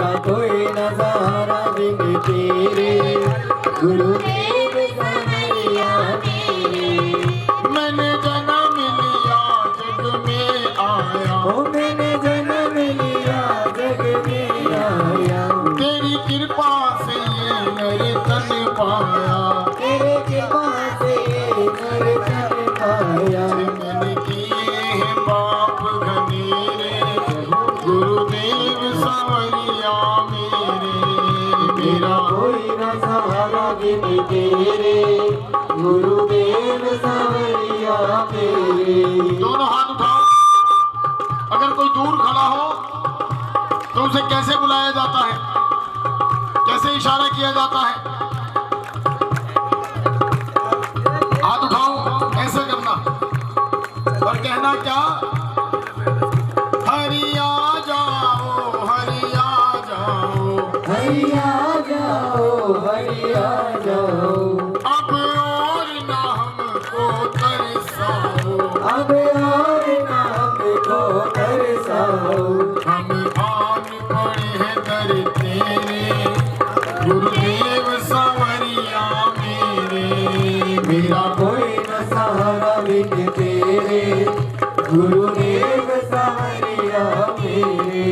मेरा कोई न सहारा बिन तेरे गुरुदेव सांवरिया मेरे। मैंने जन्म लिया जग में आया, ओ मैंने जन्म लिया जग में आया, तेरी कृपा से ये नर्तन पाया, तेरे कृपा से नर्तन पाया। मैंने किए हैं पाप घनेरे, गुरुदेव सांवरिया मेरे। मेरा कोई न सहारा बिन तेरे गुरुदेव सांवरिया मेरे। दोनों हाथ उठाओ। अगर कोई दूर खड़ा हो तो उसे कैसे बुलाया जाता है, कैसे इशारा किया जाता है? हाथ उठाओ, ऐसे करना और कहना क्या? हरि आ जाओ, हरि आ जाओ, हरि आ जाओ, हरि आ जाओ, अब और ना हमको तरसाओ, अब और नाम को तरसाओ। हम आन पड़े हैं दर तेरे, गुरुदेव सांवरिया मेरे। मेरा कोई न सहारा बिन तेरे गुरुदेव सांवरिया मेरे।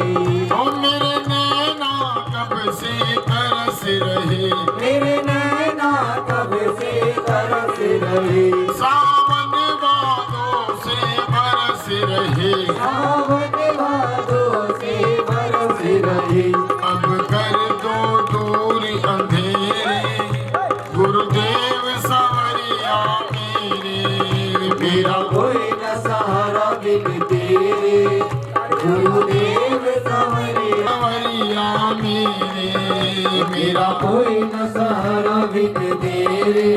ओ मेरे नैना कब से तरस रहे, मेरे नैना कब से तरस रहे, सावन बादों से बरस रहे, सावन भादों से बरस रहे। अब कर दो दूर अंधेरे, गुरुदेव सांवरिया मेरे। मेरा कोई न सहारा बिन तेरे गुरुदेव सांवरिया। सांवरिया मेरे। मेरा कोई न सहारा बिन तेरे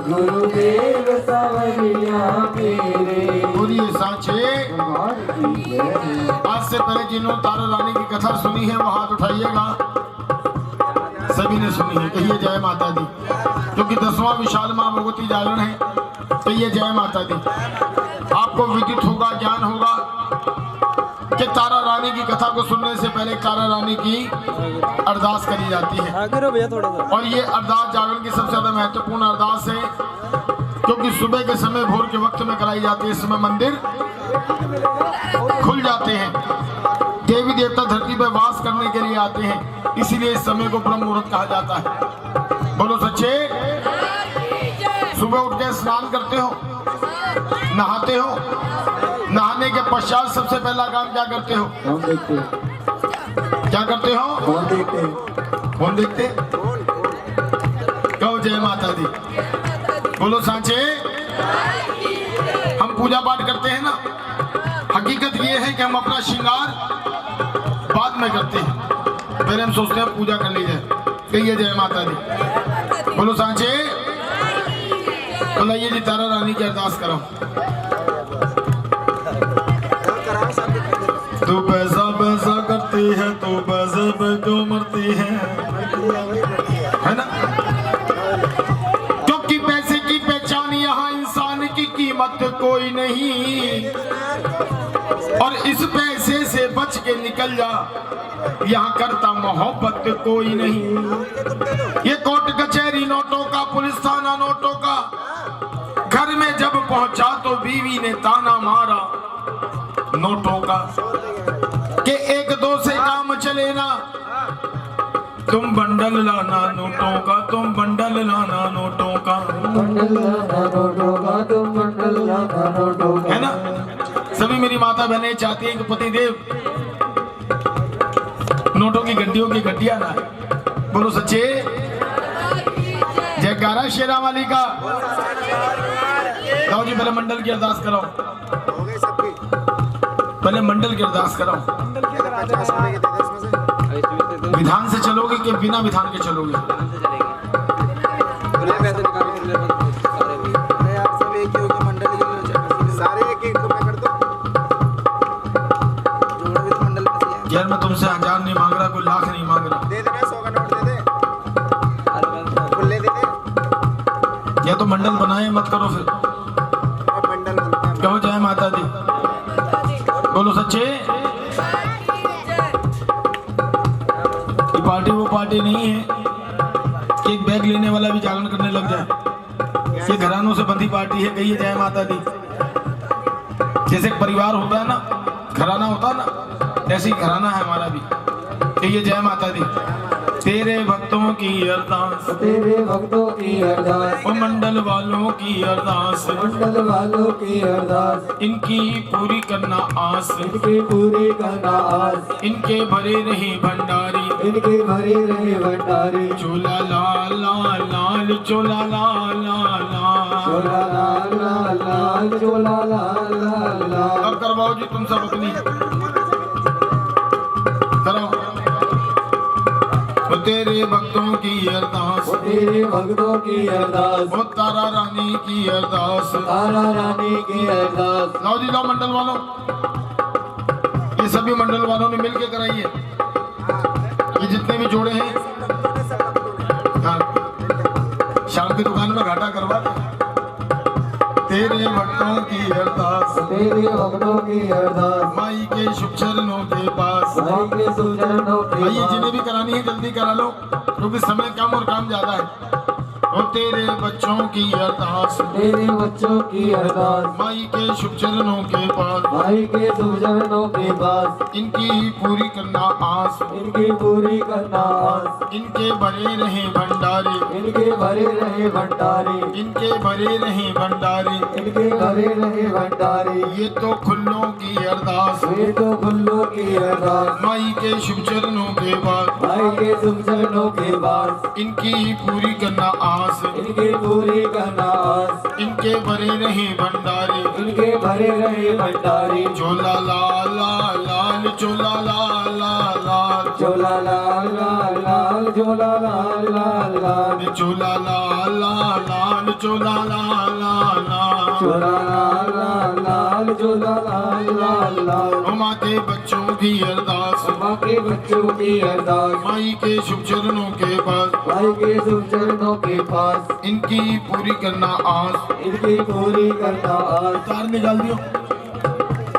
गुरुदेव सांवरिया मेरे। बोलिए साचे। आज से पहले जिन्होंने तारा रानी की कथा सुनी है वो हाथ उठाइएगा। सभी ने सुनी है, कहिए जय माता दी। क्योंकि 10वां विशाल मां भगवती जागरण है, कहिए जय माता दी। आपको विदित होगा, ज्ञान होगा कि तारा रानी की कथा को सुनने से पहले तारा रानी की अरदास करी जाती है। और ये अरदास जागरण की सबसे ज्यादा महत्वपूर्ण अरदास है, क्योंकि सुबह के समय भोर के वक्त में कराई जाती है। इस समय मंदिर खुल जाते हैं, देवी देवता धरती पर वास करने के लिए आते हैं, इसीलिए इस समय को ब्रह्म मुहूर्त कहा जाता है। बोलो सच्चे। सुबह उठ के स्नान करते हो, नहाते हो, नहाने के पश्चात सबसे पहला काम क्या करते हो? हम देखते हैं, क्या करते हो? हम देखते हैं। कौन देखते? कहो जय माता दी। बोलो सांचे। हम पूजा पाठ करते हैं ना, हकीकत ये है कि हम अपना श्रृंगार बाद में करते हैं, पहले हम सोचते हैं पूजा कर ली जाए। कहिए जय माता दी। बोलो सांचे। बोला ये जी तारा रानी की अरदास करो। तू पैसा पैसा करती है तो पैसे पे क्यों मरती है ना? क्योंकि पैसे की पहचान यहाँ इंसान की कीमत कोई नहीं, और इस पैसे से बच के निकल जा, यहाँ करता मोहब्बत कोई नहीं। ये कोर्ट कचहरी नोटों का, पुलिस थाना नोटों का, घर में जब पहुंचा तो बीवी ने ताना मारा नोटों का कि एक दो से काम चले ना, तुम बंडल लाना नोटों का, तुम बंडल लाना नोटों का, बंडल लाना नोटों का, तुम बंडल लाना नोटों का। है ना? सभी मेरी माता बहनें चाहती है कि पतिदेव नोटों की गड्डियों की गड्डियां ना। बोलो सच्चे। जयकारा शेरा वाली का। जाओ जी, पहले मंडल की अरदास कराओ, पहले मंडल की अरदास कराओ। विधान से चलोगे कि बिना विधान के चलोगे? यार मैं तुमसे 1000 नहीं मांग रहा, कोई लाख नहीं मांग रहा। दे दे 100 का नोट दे दे, खुले दे दे। या तो मंडल बनाए मत करो फिर। बंडल बनते हैं। कहो जय माता दी। बोलो सच्चे। ये पार्टी वो पार्टी नहीं है कि एक बैग लेने वाला भी जागरण करने लग जाए। ये घरानों से बंधी पार्टी है। कहिए जय माता दी। जैसे एक परिवार होता है ना, घराना होता है ना, ऐसे ही घराना है हमारा भी। कहिए जय माता दी। तेरे भक्तों की अरदास, तेरे भक्तों की अरदास, ओ मंडल वालों की अरदास, मंडल वालों की अरदास, इनकी पूरी करना आस, इनकी पूरी करना आस, इनके भरे रहे भंडारी, इनके भरे रहे भंडारी। चोला लाल लाल लाल, चोला लाल लाल लाल। चोला लाल लाल लाल, चोला लाल लाल लाल। अब करवाओ जी तुम सब अपनी कराओ। तेरे भक्तों की अरदास, तेरे भक्तों की अरदास, वो तारा रानी की अरदास, तारा रानी की अरदास। लाओ जी लाओ मंडल वालों, ये सभी मंडल वालों ने मिलके कराई है। ये जितने भी जोड़े हैं, हाँ, शाम की दुकान में घाटा करवा दे। तेरे भक्तों की अरदास, तेरे भक्तों की अरदास, माई के शुभ चरणों के पास। माई के शुभ चरणों के भाई ये पास। जिन्हें भी करानी है जल्दी करा लो, क्योंकि समय कम और काम ज्यादा है। और तेरे बच्चों की अरदास, तेरे बच्चों की अरदास, माई के शुभ चरणों के पास। माई के शुभ चरणों के पास। इनकी पूरी करना आस, इनकी पूरी करना आस, इनके भरे रहे भंडारे, इनके भरे रहे भंडारी, इनके भरे रहे भंडारे। इनके भरे रहे भंडारी। ये तो खुल्लों की अरदास, ये तो फुल्लों की अरदास, माई के शुभ चरणों के पास। माई के शुभ चरणों के पास। इनकी पूरी करना आस, इनकी पूरी करना आस, इनके भरे रहे भंडारे। इनके भरे रहे भंडारी। चोला लाल लाल लाल, चोला लाल लाल लाल, चोला लाल लाल लाल, चोला लाल लाल लाल, चोला लाल लाल लाल, चोला लाल लाल लाल। चोला लाल लाल लाल, चोला लाल लाल लाल। माँ के बच्चों की अरदास, माँ के बच्चों की अरदास, माई के शुभ चरणों के पास। माई के शुभ चरणों के पास। इनकी पूरी करना आस, इनकी पूरी करना आस। तार निकाल दियो।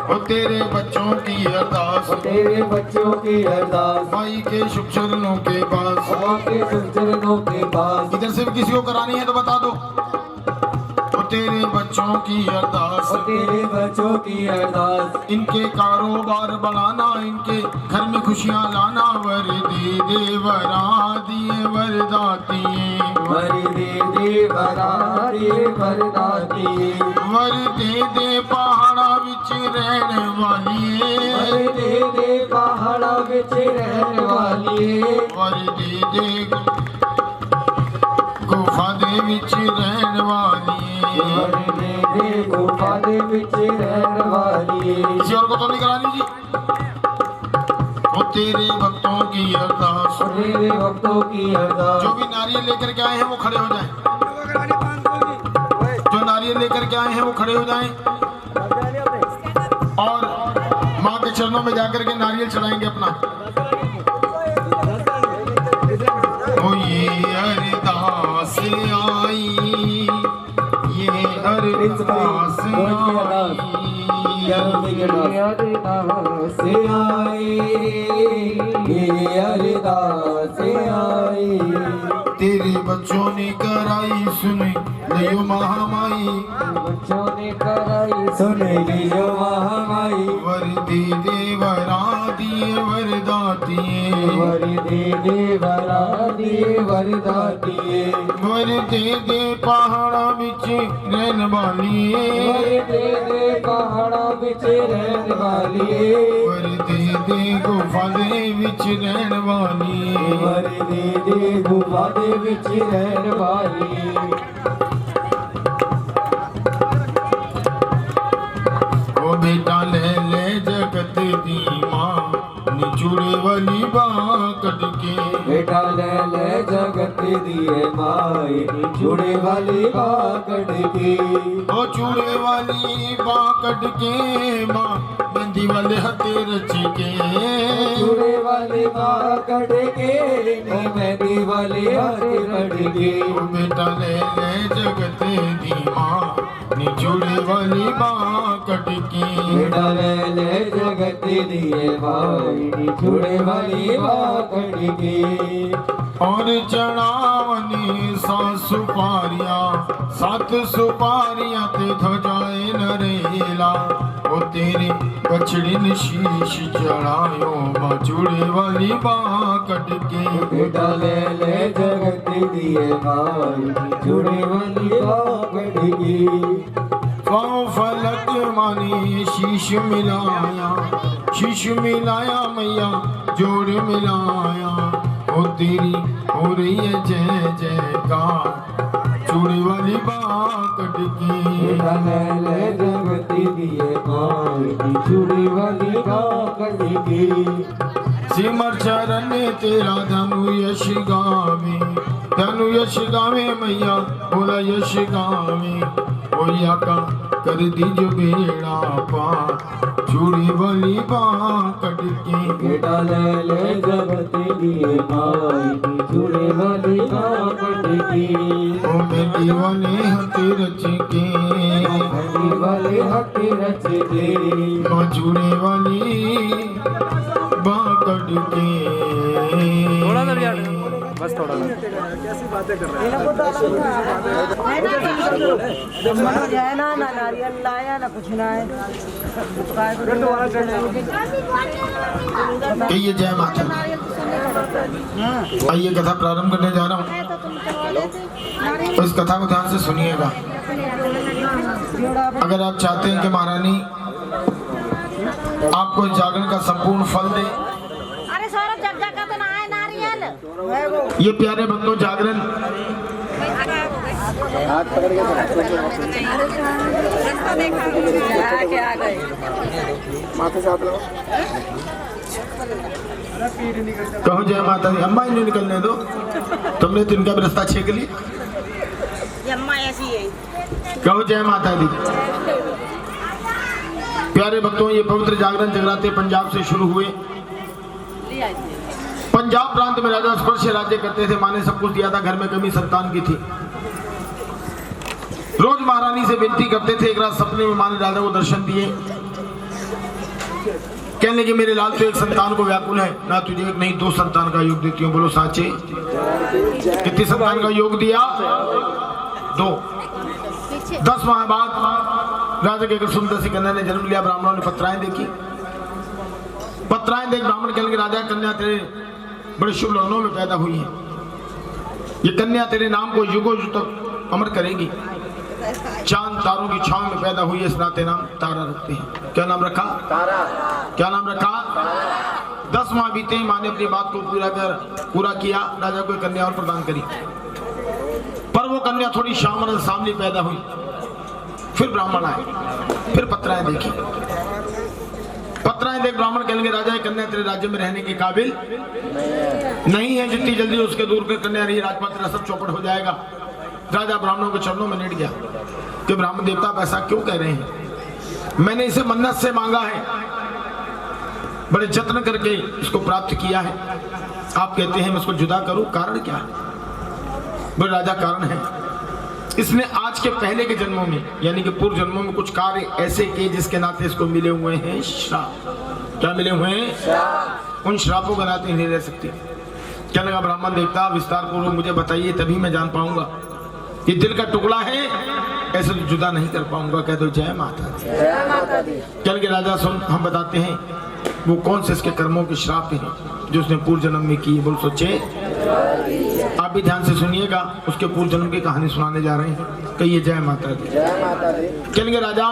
और तेरे बच्चों की अरदास, तेरे बच्चों की अरदास, माई के शुभ चरणों के पास। माँ के शुभ चरणों के पास। इधर से भी किसी को करानी है तो बता दो। और तेरे बच्चों की अरदास, तेरे बच्चों की अरदास, इनके कारोबार बढ़ाना, इनके घर में खुशियाँ लाना। वर दे दे वरा दिए वरदाती, वर दे दे वरा दिए वरदाती। वर दे पहाड़ा विच रहने वाली, वर दे पहाड़ा विच रहने वाली। वर दे गुफा दे विच रहने वाली, वर दे गुफा दे विच रहने वाली। किसी और को तो नहीं करानी जी। वो तेरे भक्तों की अरदास, तेरे भक्तों की अरदास। जो भी नारियल लेकर के आए हैं वो खड़े हो जाएं। जो नारियल लेकर के आए हैं वो खड़े हो जाएं और माँ के चरणों में जाकर के नारियल चढ़ाएंगे अपना। ओ ये अरदास आई, ये अरदास आई, अरदास आई, ये अरदास आई। तेरे बच्चों ने कराई सुनी लियो महामाई, बच्चों ने कराई सुन लियो महामाई। वर दे वरा दिए वरदाती, वर दे वरा दिए वरदाती। वर दे पहाड़ा बिच रहने वाली, वर दे पहाड़ा बिच रहने वाली। वर दे गुफा दे विच रहने वाली, वर दे गुफा दे विच रहने वाली। ओ बेटा ले जगत दी माँ निचुड़े वाली बाकट के। बेटा ले जगत दिए माई जुड़े वाली बाकड़ की। ओ चूड़े वाली बाकट के माँ मेहंदी वाले हथे रच के। जुड़े वाली बाकड़ के मेहंदी वाली हाथ कड़ के। ओ बेटा ले जगत दी माँ निचुड़े वाली बाकट की। बेटा ले जगत दिए माई जुड़े वाली वाली बाकड़ की। और चढ़ावनी सा सुपारिया 7 सुपारियां ते ध्वजाए नरेला। ओ तेरे बछड़ी शीश चढ़ायो बछड़े वाली बाकड़ के। बेटा ले ले जगत दिए माई जुड़े वाली बाकड़ की। पाँव फलक मानी शीश मिलाया मैया जोड़ मिलाया। ओ तेरी हो रही है जय जयकार चूड़ी वाली बाकड़ की। बेटा ले ले जगत दिए माई जुड़े वाली बाकड़ की। सिमर चरण तेरा धनु यश गावे मैया बोला यश गावे। ओया का कर दीजो बेड़ा पार चूड़ी वाली बाकड़ की। बेटा ले ले जगत दिए माई जुड़े वाली बाकड़ की। ओ मेरी वाले हते रच के मेरी वाले हथ रच के। जुड़े वाली बाकड़ के। थोड़ा सा भी बस थोड़ा सा। कैसी बातें कर रहे हैं? ना नारियल लाया ना कुछ ना है। कहिए जय माता दी। आइए कथा प्रारंभ करने जा रहा हूँ, तो इस कथा को ध्यान से सुनिएगा। अगर आप चाहते हैं कि महारानी आपको जागरण का संपूर्ण फल दे, अरे सौरभ जग का तो ना है नारियल। ये प्यारे बंदों जागरण हाथ पकड़ के माथे से हाथ लगाओ। कहो जय माता दी। अम्मा इन्हें निकलने दो, तुमने तो इनका भी रास्ता छेक लिया। अम्मा ऐसी है। कहो जय माता दी। प्यारे भक्तों, ये पवित्र जागरण जगराते पंजाब से शुरू हुए। पंजाब प्रांत में राजा स्पर्श राज्य करते थे। माँ ने सब कुछ दिया था, घर में कमी संतान की थी। रोज महारानी से विनती करते थे। एक रात सपने में माँ ने राजा को दर्शन दिए। कहने लगे मेरे लाल तो एक संतान को व्याकुल है, ना तुझे एक नहीं 2 संतान का योग देती हूँ। बोलो साचे। कितनी संतान का योग दिया? 2। 10 माह बाद राजा के सुंदर सी कन्या ने जन्म लिया। ब्राह्मणों ने पत्राएं देखी। पत्राएं देख ब्राह्मण कहने लगे राजा कन्या तेरे बड़े शुभ लग्नों में पैदा हुई है। ये कन्या तेरे नाम को युगों युग तक अमर करेगी। चांद तारों की छांव में पैदा हुई है, इस नाते नाम तारा रखते हैं। क्या नाम रखा? तारा। क्या नाम रखा? 10 माह बीते ही माँ ने अपनी बात को पूरा किया। राजा को कन्या और प्रदान करी, पर वो कन्या थोड़ी श्यामल सामने पैदा हुई। फिर ब्राह्मण आए, फिर पत्राएं देखी। पत्राएं देख ब्राह्मण कहने लगे राजा कन्या तेरे राज्य में रहने के काबिल नहीं है। जितनी जल्दी उसके दूर कर कन्या रही, राजपाट तेरा सब चौपट हो जाएगा। राजा ब्राह्मणों के चरणों में लेट गया कि ब्राह्मण देवता आप ऐसा क्यों कह रहे हैं? मैंने इसे मन्नत से मांगा है, बड़े जत्न करके इसको प्राप्त किया है। आप कहते हैं मैं इसको जुदा करूं, कारण क्या है? बोले राजा कारण है, इसने आज के पहले के जन्मों में यानी कि पूर्व जन्मों में कुछ कार्य ऐसे किए जिसके नाते इसको मिले हुए हैं श्राप। क्या मिले हुए हैं? उन श्रापों के नाते नहीं रह सकती। क्या लगा ब्राह्मण देवता विस्तार पूर्वक मुझे बताइए, तभी मैं जान पाऊंगा। ये दिल का टुकड़ा है, ऐसे तो जुदा नहीं कर पाऊंगा। कह दो जय माता दी। जय माता दी। चल के राजा सुन, हम बताते हैं वो कौन से इसके कर्मों के श्राप हैं जो उसने पूर्व जन्म में की। बोल सोचे। आप भी ध्यान से सुनिएगा, उसके पूर्व जन्म की कहानी सुनाने जा रहे हैं। कहिए जय माता दी। जय माता दी। चलेंगे राजा,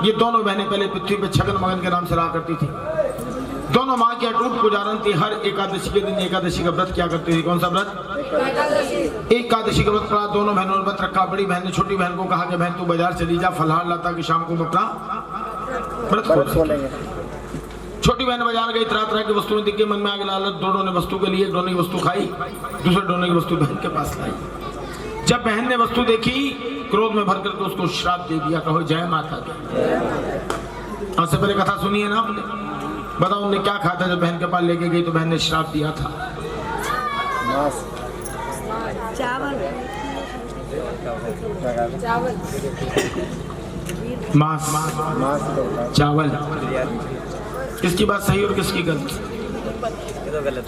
ये दोनों बहनें पहले पृथ्वी पे छगन मगन के नाम से रहा करती थी। दोनों माँ की अटूट पुजारन थी। हर एकादशी के दिन एकादशी का व्रत क्या करती थी? कौन सा व्रत? एकादशी का व्रत पड़ा। दोनों बहनों ने व्रत रखा। बड़ी बहन ने छोटी बहन को कहा कि बहन तू बाजार चली जा, फलहार लाता कि शाम को अपना व्रत खोलेंगे। छोटी बहन बाजार गई, तरह तरह की वस्तुएं दिख गई, मन में आगे लालच। दोनों ने वस्तु के लिए, दोनों की वस्तु खाई, दूसरे दोनों की वस्तु बहन के पास लाई। जब बहन ने वस्तु देखी, क्रोध में भर करके उसको श्राप दे दिया। कहो जय माता दी। आज से पहले कथा सुनी है ना आपने? बताओ उन्होंने क्या कहा था जब बहन के पास लेके गई तो बहन ने श्राप दिया था? चावल मांस, चावल। किसकी बात सही और किसकी गलत? दो गलत।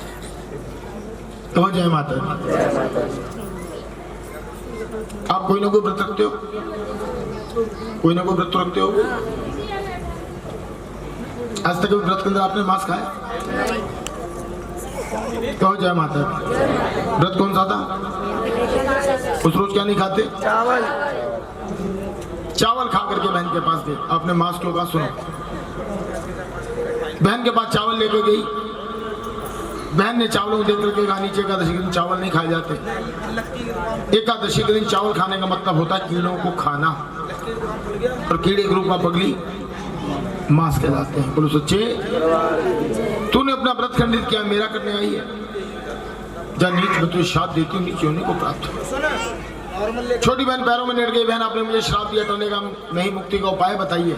तो जय माता दी। आप कोई ना कोई व्रत रखते हो, कोई ना कोई व्रत रखते हो। आज तक व्रत के अंदर आपने मांस खाया? कहो जय माता दी। व्रत कौन सा था? उस रोज क्या नहीं खाते? चावल खा करके बहन के पास गए। आपने मांस क्यों कहा? सुनो, बहन के पास चावल लेके गई। बहन ने चावलों को देख करके कहा नीचे एकादशी के दिन चावल नहीं खाए जाते। एकादशी के दिन चावल खाने का मतलब होता है कीड़ों को खाना, और कीड़े ग्रुप का पगली मांस कहलाते हैं। बोलो सच्चे, तूने अपना व्रत खंडित किया, मेरा करने आई है। जा नीच बतू श्राप देती हूँ, नीच होने को प्राप्त हो। छोटी बहन पैरों में लेट गई। बहन आपने मुझे श्राप दिया, टलने का नहीं, मुक्ति का उपाय बताइए।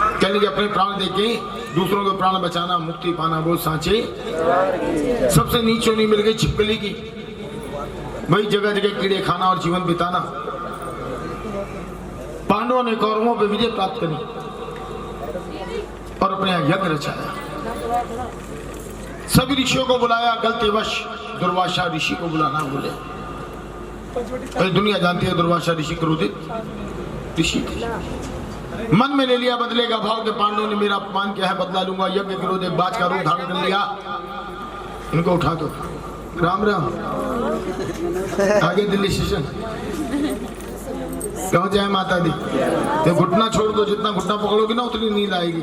कहने के अपने प्राण देके दूसरों के प्राण बचाना, मुक्ति पाना। बोल सांचे। सबसे नीच होनी मिल गई छिपकली की, वही जगह जगह कीड़े खाना और जीवन बिताना। पांडवों ने कौरवों पर विजय प्राप्त करी और अपने यज्ञ रचाया। सभी ऋषियों को बुलाया, गलतीवश दुर्वासा ऋषि को बुलाना भूले। दुनिया जानती है दुर्वासा ऋषि क्रोधित ऋषि थे। मन में ले लिया बदले का भाव के पांडवों ने मेरा अपमान किया है, बदला लूंगा। यज्ञ क्रोध एक बाज का रूप धारण कर लिया। इनको उठा दो। राम राम। आगे दिल्ली स्टेशन। कहो जय माता दी। तो घुटना छोड़ दो, जितना घुटना पकड़ोगे ना उतनी नींद आएगी।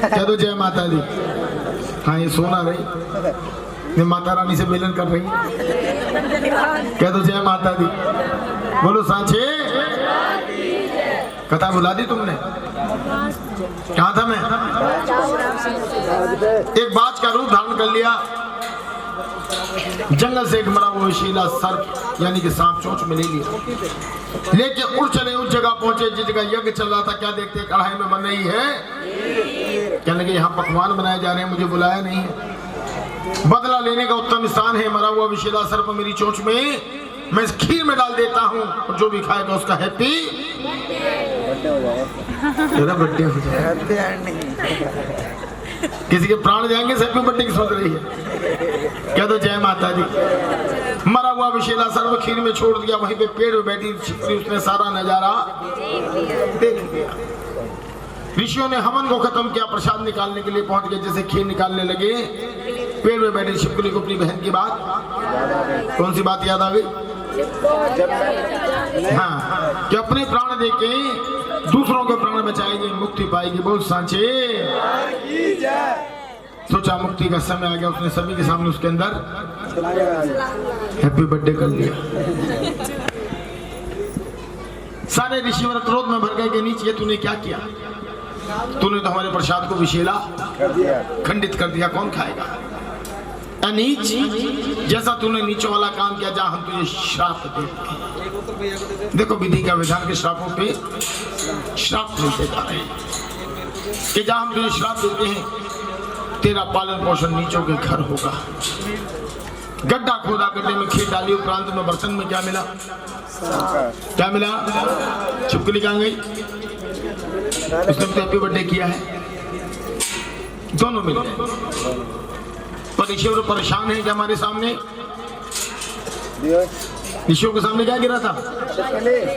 कह दो जय माता दी। हाँ, ये सोना रही, ये माता रानी से मिलन कर रही। कह दो जय माता दी। बोलो सांचे। कथा बुला दी तुमने? कहा था मैं? एक बाज का रूप धारण कर लिया। जंगल से एक मरा हुआ विशीला सर्प यानी कि सांप चोंच में ले लिया, लेके उड़ चले। उस जगह पहुंचे जिस जगह यज्ञ चल रहा था। क्या देखते? कढ़ाई में बन रही है। कहने लगे यहाँ पकवान बनाए जा रहे हैं, मुझे बुलाया नहीं है। बदला लेने का उत्तम स्थान है। मरा हुआ विशीला सर्प मेरी चोंच में, मैं इस खीर में डाल देता हूँ, और जो भी खाएगा उसका हैप्पी तेरा बर्थडे हो जाएगा। किसी के प्राण जाएंगे, हैप्पी बर्थडे की सोच रही है। कह दो जय माता दी। मरा हुआ विशीला सर्प खीर में छोड़ दिया। वहीं पे पेड़ में बैठी छिपकली, उसने सारा नजारा देख लिया। ऋषियों ने हवन को खत्म किया, प्रसाद निकालने के लिए पहुंच गए। जैसे खीर निकालने लगे, पेड़ में बैठी छिपकली को अपनी बहन की बात, कौन सी बात याद आ गई? हाँ, कि अपने प्राण देके दूसरों के प्राण बचाएगी, मुक्ति पाएगी। बोल सांचे। सोचा मुक्ति का समय आ गया। उसने सभी के सामने उसके अंदर हैप्पी बर्थडे कर लिया। सारे ऋषि क्रोध में भर गए कि नीचे तूने क्या किया? तूने तो हमारे प्रसाद को विशेला खंडित कर दिया, कौन खाएगा? अनीच, जैसा तूने नीचे वाला काम किया, जा हम तुझे श्राप देते। देखो विधि का विधान के श्रापों पे श्राप मिलते जा रहे हैं कि जा हम तुझे श्राप देते हैं, तेरा पालन पोषण नीचों के घर होगा। गड्ढा खोदा, गड्ढे में खीर डाली, उपरांत में बर्तन में क्या मिला? क्या मिला? छिपकली कहाँ गई? उसने तो हैप्पी बर्थडे किया है। दोनों मिल गए। पर ऋषियों परेशान है कि हमारे सामने, ऋषियों के सामने क्या गिरा था?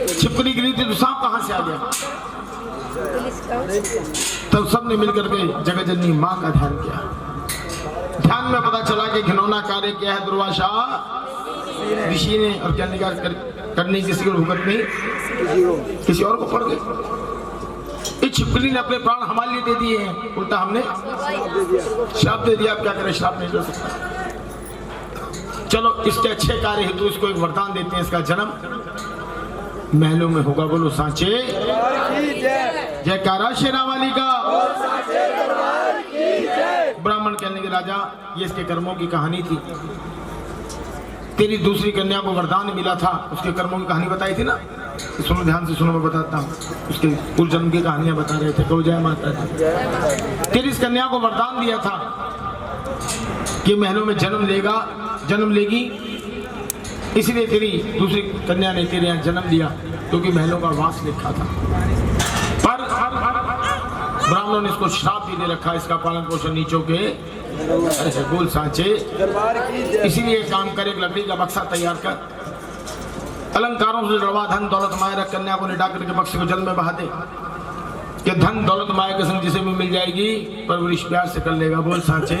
छिपकली गिरी थी, तो सांप कहां से आ गया? तब सबने मिलकर के जगत जननी मां का ध्यान किया। ध्यान में पता चला कि घिनौना कार्य क्या है दुर्वासा ऋषि ने, और क्या निकाल करने किसी को भुगत नहीं, किसी और को पड़ गई। इस छिपकली ने अपने प्राण हमारे लिए दे दिए हैं, उल्टा हमने श्राप दे दिया। आप क्या करें? श्राप नहीं दे सकता। चलो इसके अच्छे कार्य हेतु इसको एक वरदान देते हैं। इसका जन्म महलों में होगा। बोलो सांचे। जयकारा शेरा वाली का। ब्राह्मण कहने के राजा, ये इसके कर्मों की कहानी थी। तेरी दूसरी कन्या को वरदान मिला था, उसके कर्मों की कहानी बताई थी ना। सुनो, ध्यान से सुनो, मैं बताता हूँ। उसके पूर्व जन्म की कहानियां बता रहे थे। तो जय माता दी। तेरी इस कन्या को वरदान दिया था कि महलों में जन्म लेगी, इसलिए तेरी दूसरी कन्या ने तेरे यहाँ जन्म लिया, क्योंकि महलों का वास लिखा था। पर ब्राह्मणों ने इसको श्राप भी दे रखा, इसका पालन पोषण नीचों के अरे बोल सांचे। इसीलिए एक काम कर, एक लकड़ी का बक्सा तैयार कर, अलंकारों से जड़वा धन दौलत माया रख, कन्या को निटा करके बक्से को जल में बहा दे कि धन दौलत माया के संग जिसे भी मिल जाएगी परवरिश प्यार से कर लेगा। बोल सांचे।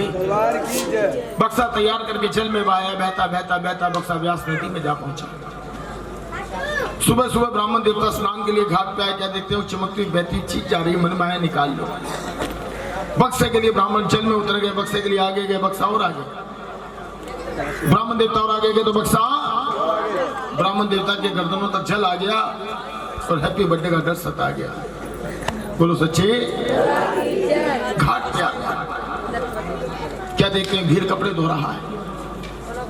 बक्सा तैयार करके जल में बहाया, बहता बहता बहता बक्सा व्यास नदी में जा पहुंचा। सुबह सुबह ब्राह्मण देवता स्नान के लिए घाट पे आए, क्या देखते हो चमकती बहती चीज जा रही है, मन माया निकाल लो। बक्से के लिए ब्राह्मण जल में उतर गए, बक्से के लिए आगे गए, बक्सा और आगे, ब्राह्मण देवता और आगे गए तो बक्सा ब्राह्मण देवता के गर्दनों तक जल आ गया और हैप्पी बर्थडे का डर सता गया। बोलो सच्चे। घाट पे आ गया, क्या देखते हैं भीड़ कपड़े धो रहा है,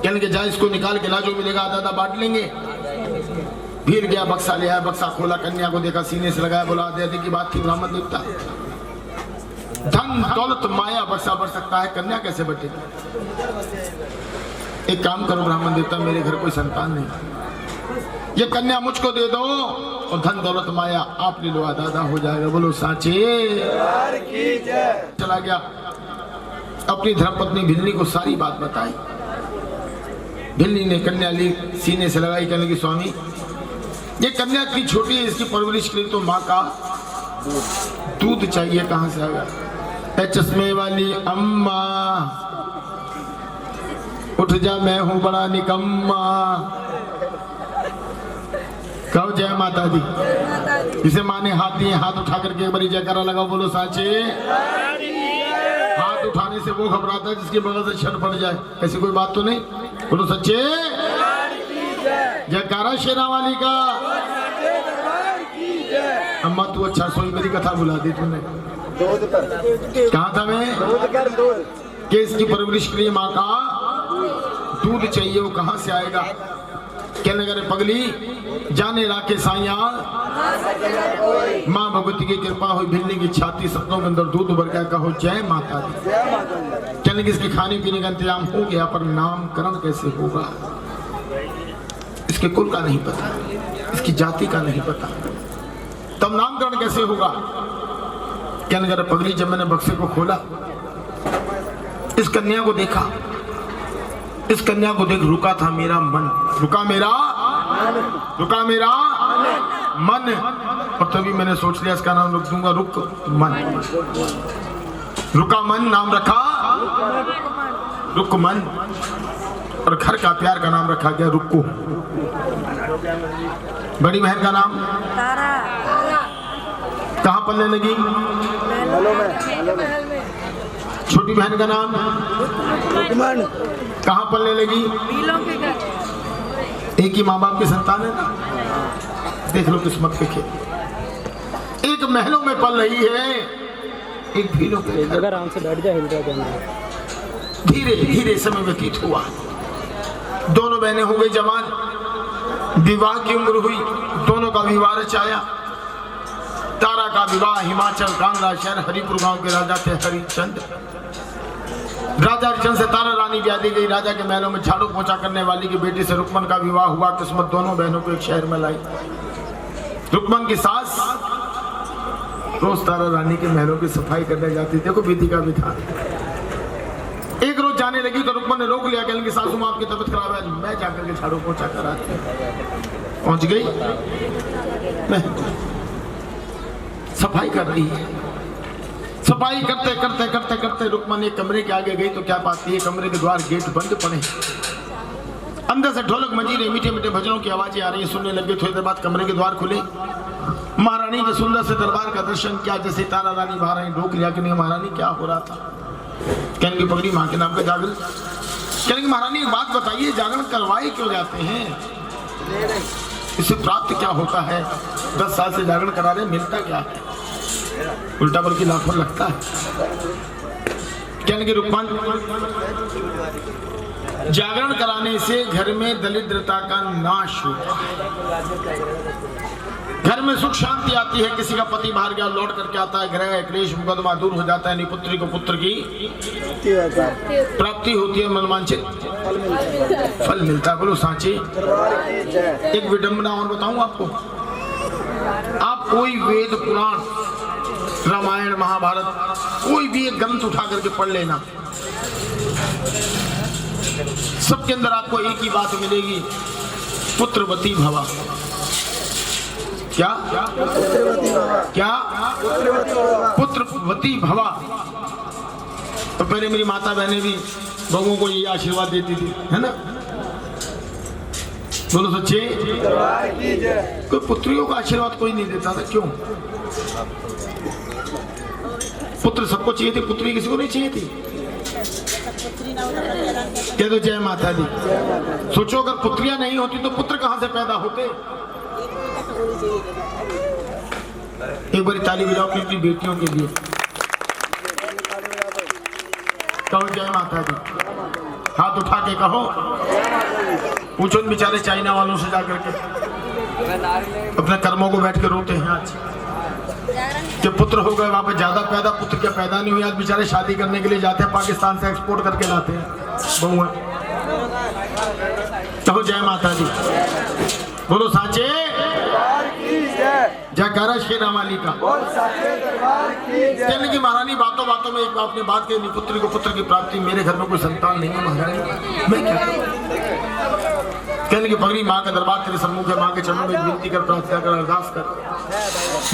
कहने के जा इसको निकाल के ला, जो मिलेगा आधा आधा बांट लेंगे। भीड़ गया, बक्सा ले आया, बक्सा खोला, कन्या को देखा, सीने से लगाया, बोला आधे आधे की बात थी ब्राह्मण देवता। धन दौलत माया बक्सा बढ़ सकता है, कन्या कैसे बटेगी? एक काम करो ब्राह्मण देवता, मेरे घर कोई संतान नहीं, ये कन्या मुझको दे दो और धन दौलत माया आप ले लो, आधा आधा हो जाएगा। बोलो सांचे। चला गया, अपनी धर्मपत्नी भिल्ली को सारी बात बताई। भिल्ली ने कन्या ली, सीने से लगाई, कहने की स्वामी ये कन्या इतनी छोटी है, इसकी परवरिश के लिए तो माँ का दूध चाहिए, कहाँ से आएगा? चश्मे वाली अम्मा उठ जा, मैं हूं बड़ा निकम्मा। कहो जय माता दी। जिसे माँ ने हाथ दिए, हाथ उठा करके एक बारी जयकारा लगाओ। बोलो सांचे। हाथ उठाने से वो घबराता है जिसके बगल से छट पड़ जाए, ऐसी कोई बात तो नहीं। बोलो सच्चे। जयकारा शेरा वाली का। अम्मा तू अच्छा सोई, मेरी कथा बुला दी तूने। कहा था मैं कि इसकी परवरिश के लिए माँ का दूध चाहिए, वो कहाँ से आएगा? कहने लगे पगली जाने राके साइया, माँ भगवती की कृपा हुई, भिल्ली की छाती सपनों के अंदर दूध भर गया, कहो जय माता दी। कहने इसके खाने पीने का इंतजाम हो गया, पर नामकरण कैसे होगा? इसके कुल का नहीं पता, इसकी जाति का नहीं पता, तब नामकरण कैसे होगा? कहने लगे पगली जब मैंने बक्से को खोला, इस कन्या को देखा, इस कन्या को देख रुका था मेरा मन, रुका मेरा मन, और तभी मैंने सोच लिया इसका नाम रख दूंगा रुक मन। रुका मन नाम रखा रुक मन, और घर का प्यार का नाम रखा गया रुक्को। बड़ी बहन का नाम तारा। कहाँ पलने लगी? छोटी बहन का नाम कहाँ पलने लगी? एक ही माँ बाप की संतान है ना। देख लो किस्मत के खेल, एक महलों में पल रही है, एक भीलों के। अगर आराम से बैठ जाए, धीरे धीरे समय व्यतीत हुआ, दोनों बहनें हो गई जवान, विवाह की उम्र हुई, दोनों का विवाह रचाया। तारा का विवाह हिमाचल कांगड़ा शहर हरिपुर गांव के राजा थे हरिचंद। राजा हरिचंद से तारा रानी ब्याह दी गई। राजा के महलों में झाड़ू पोछा करने वाली की बेटी से रुक्मन का विवाह हुआ। किस्मत दोनों बहनों को एक शहर में लाई। रुक्मन की सास रोज तारा रानी के महलों की सफाई करने जाती। देखो विधि का विधान। एक रोज जाने लगी तो रुक्मन ने रोक लिया, कहने की सासू माँ आपकी तबीयत खराब है, मैं जाकर के झाड़ू पोछा करा। पहुंच गई, सफाई कर रही है। सफाई करते करते करते करते रुक्मन एक कमरे के आगे गई तो क्या पाती है, कमरे के द्वार गेट बंद पड़े, अंदर से ढोलक मंजीरे मीठे मीठे भजनों की आवाजें आ रही है। सुनने लगे। थोड़ी देर बाद कमरे के द्वार खुले। महारानी के सुंदर से दरबार का दर्शन किया। जैसे तारा रानी बाहर आई, रोक लिया कि नहीं महारानी क्या हो रहा था? कहने की पगड़ी माँ के नाम का जागरण। कहने की महारानी एक बात बताइए, जागरण करवाए क्यों जाते हैं? इसे प्राप्त क्या होता है? 10 साल से जागरण करा रहे, मिलता क्या है? उल्टा बल्कि लाखों लगता है। कहने की रुक्मन, जागरण कराने से घर में दरिद्रता का नाश होता है, घर में सुख शांति आती है। किसी का पति बाहर गया लौट करके आता है, ग्रह क्लेश मुकदमा दूर हो जाता है, निपुत्री को पुत्र की प्राप्ति होती है, मनवांछित फल मिलता है। बोलो सांची। एक विडंबना और बताऊं आपको। आप कोई वेद पुराण रामायण महाभारत कोई भी एक ग्रंथ उठा करके पढ़ लेना, सबके अंदर आपको एक ही बात मिलेगी, पुत्रवती भवा। क्या क्या? पुत्रवती भवा। तो पहले मेरी माता बहनें भी बहुओं को ये आशीर्वाद देती थी, है ना? बोलो सच्चे। कोई पुत्रियों का आशीर्वाद कोई नहीं देता था, क्यों? पुत्र सबको चाहिए थे, पुत्री किसी को नहीं चाहिए थी। कह दो जय माता दी। सोचो अगर पुत्रियां नहीं होती तो पुत्र कहां से पैदा होते? एक बार ताली बजाओ अपनी बेटियों के लिए। कहो जय माता दी। हाथ उठा के कहो। पूछो इन बेचारे चाइना वालों से जाकर के, अपने कर्मों को बैठ के रोते हैं आज कि पुत्र हो गए, वहां पे ज्यादा पैदा, पुत्र क्या पैदा नहीं हुई। आज बेचारे शादी करने के लिए जाते हैं, पाकिस्तान से एक्सपोर्ट करके लाते हैं बहुआ। कहो जय माता दी। बोलो साचे जयकारा शेरा वाली का। कहने की महारानी बातों बातों में एक आपने बात कही, पुत्री को पुत्र की प्राप्ति, मेरे घर में कोई संतान नहीं है महारानी, मैं क्या करूं? कहने की पगड़ी माँ का दरबार तेरे सम्मुख है, माँ के चरणों में विनती कर, प्रार्थना कर, अरदास कर।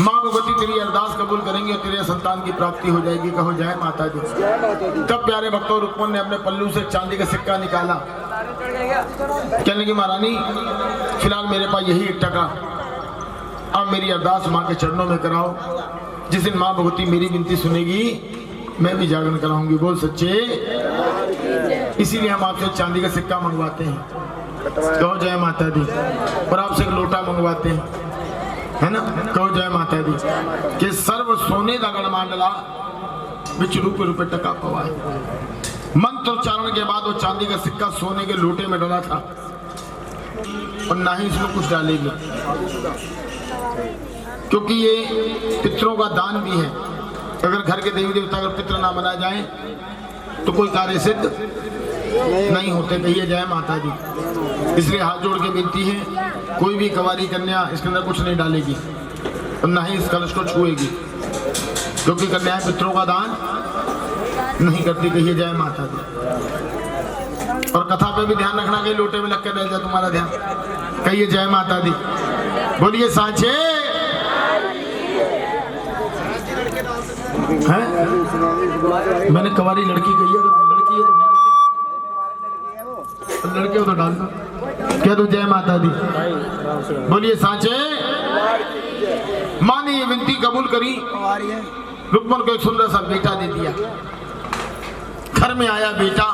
माँ भगवती तेरी अरदास कबूल करेंगे और तेरे संतान की प्राप्ति हो जाएगी। कहो जय माता दी। तब प्यारे भक्तों रुक्मन ने अपने पल्लू से चांदी का सिक्का निकाला। कहने की महारानी फिलहाल मेरे पास यही 1 टका, अब मेरी अरदास माँ के चरणों में कराओ। जिस दिन माँ भगवती मेरी विनती सुनेगी मैं भी जागरण कराऊंगी। बोल सच्चे। इसीलिए हम आपसे चांदी का सिक्का मंगवाते हैं। कहो जय माता दी। और आपसे एक लोटा मंगवाते हैं, है ना? कहो जय माता दी। कि सर्व सोने का गणमांडला बिच रूपे रूपे टका पवाए। मंत्र उच्चारण के बाद वो चांदी का सिक्का सोने के लोटे में डाला था और ना ही इसमें कुछ डालेगी, क्योंकि ये पितरों का दान भी है। अगर घर के देवी देवता अगर पितर ना मनाए जाए तो कोई कार्य सिद्ध नहीं होते। कहिए जय माता दी। इसलिए हाथ जोड़ के विनती है, कोई भी कुंवारी कन्या इसके अंदर कुछ नहीं डालेगी और ना ही इस कलश को छुएगी, क्योंकि कन्याएं पितरों का दान नहीं करती। कहिए जय माता दी। और कथा पे भी ध्यान रखना, कहीं लोटे में लग कर रह जाए तुम्हारा ध्यान। कहिए जय माता दी। बोलिए साचे। हैं? मैंने कुंवारी लड़की कही है, अगर लड़की है तो लड़के हो तो डाल दो। क्या तो जय माता दी। बोलिए साचे। माँ ने ये विनती कबूल करी, रुक्मन को एक सुंदर सा बेटा दे दिया। घर में आया बेटा,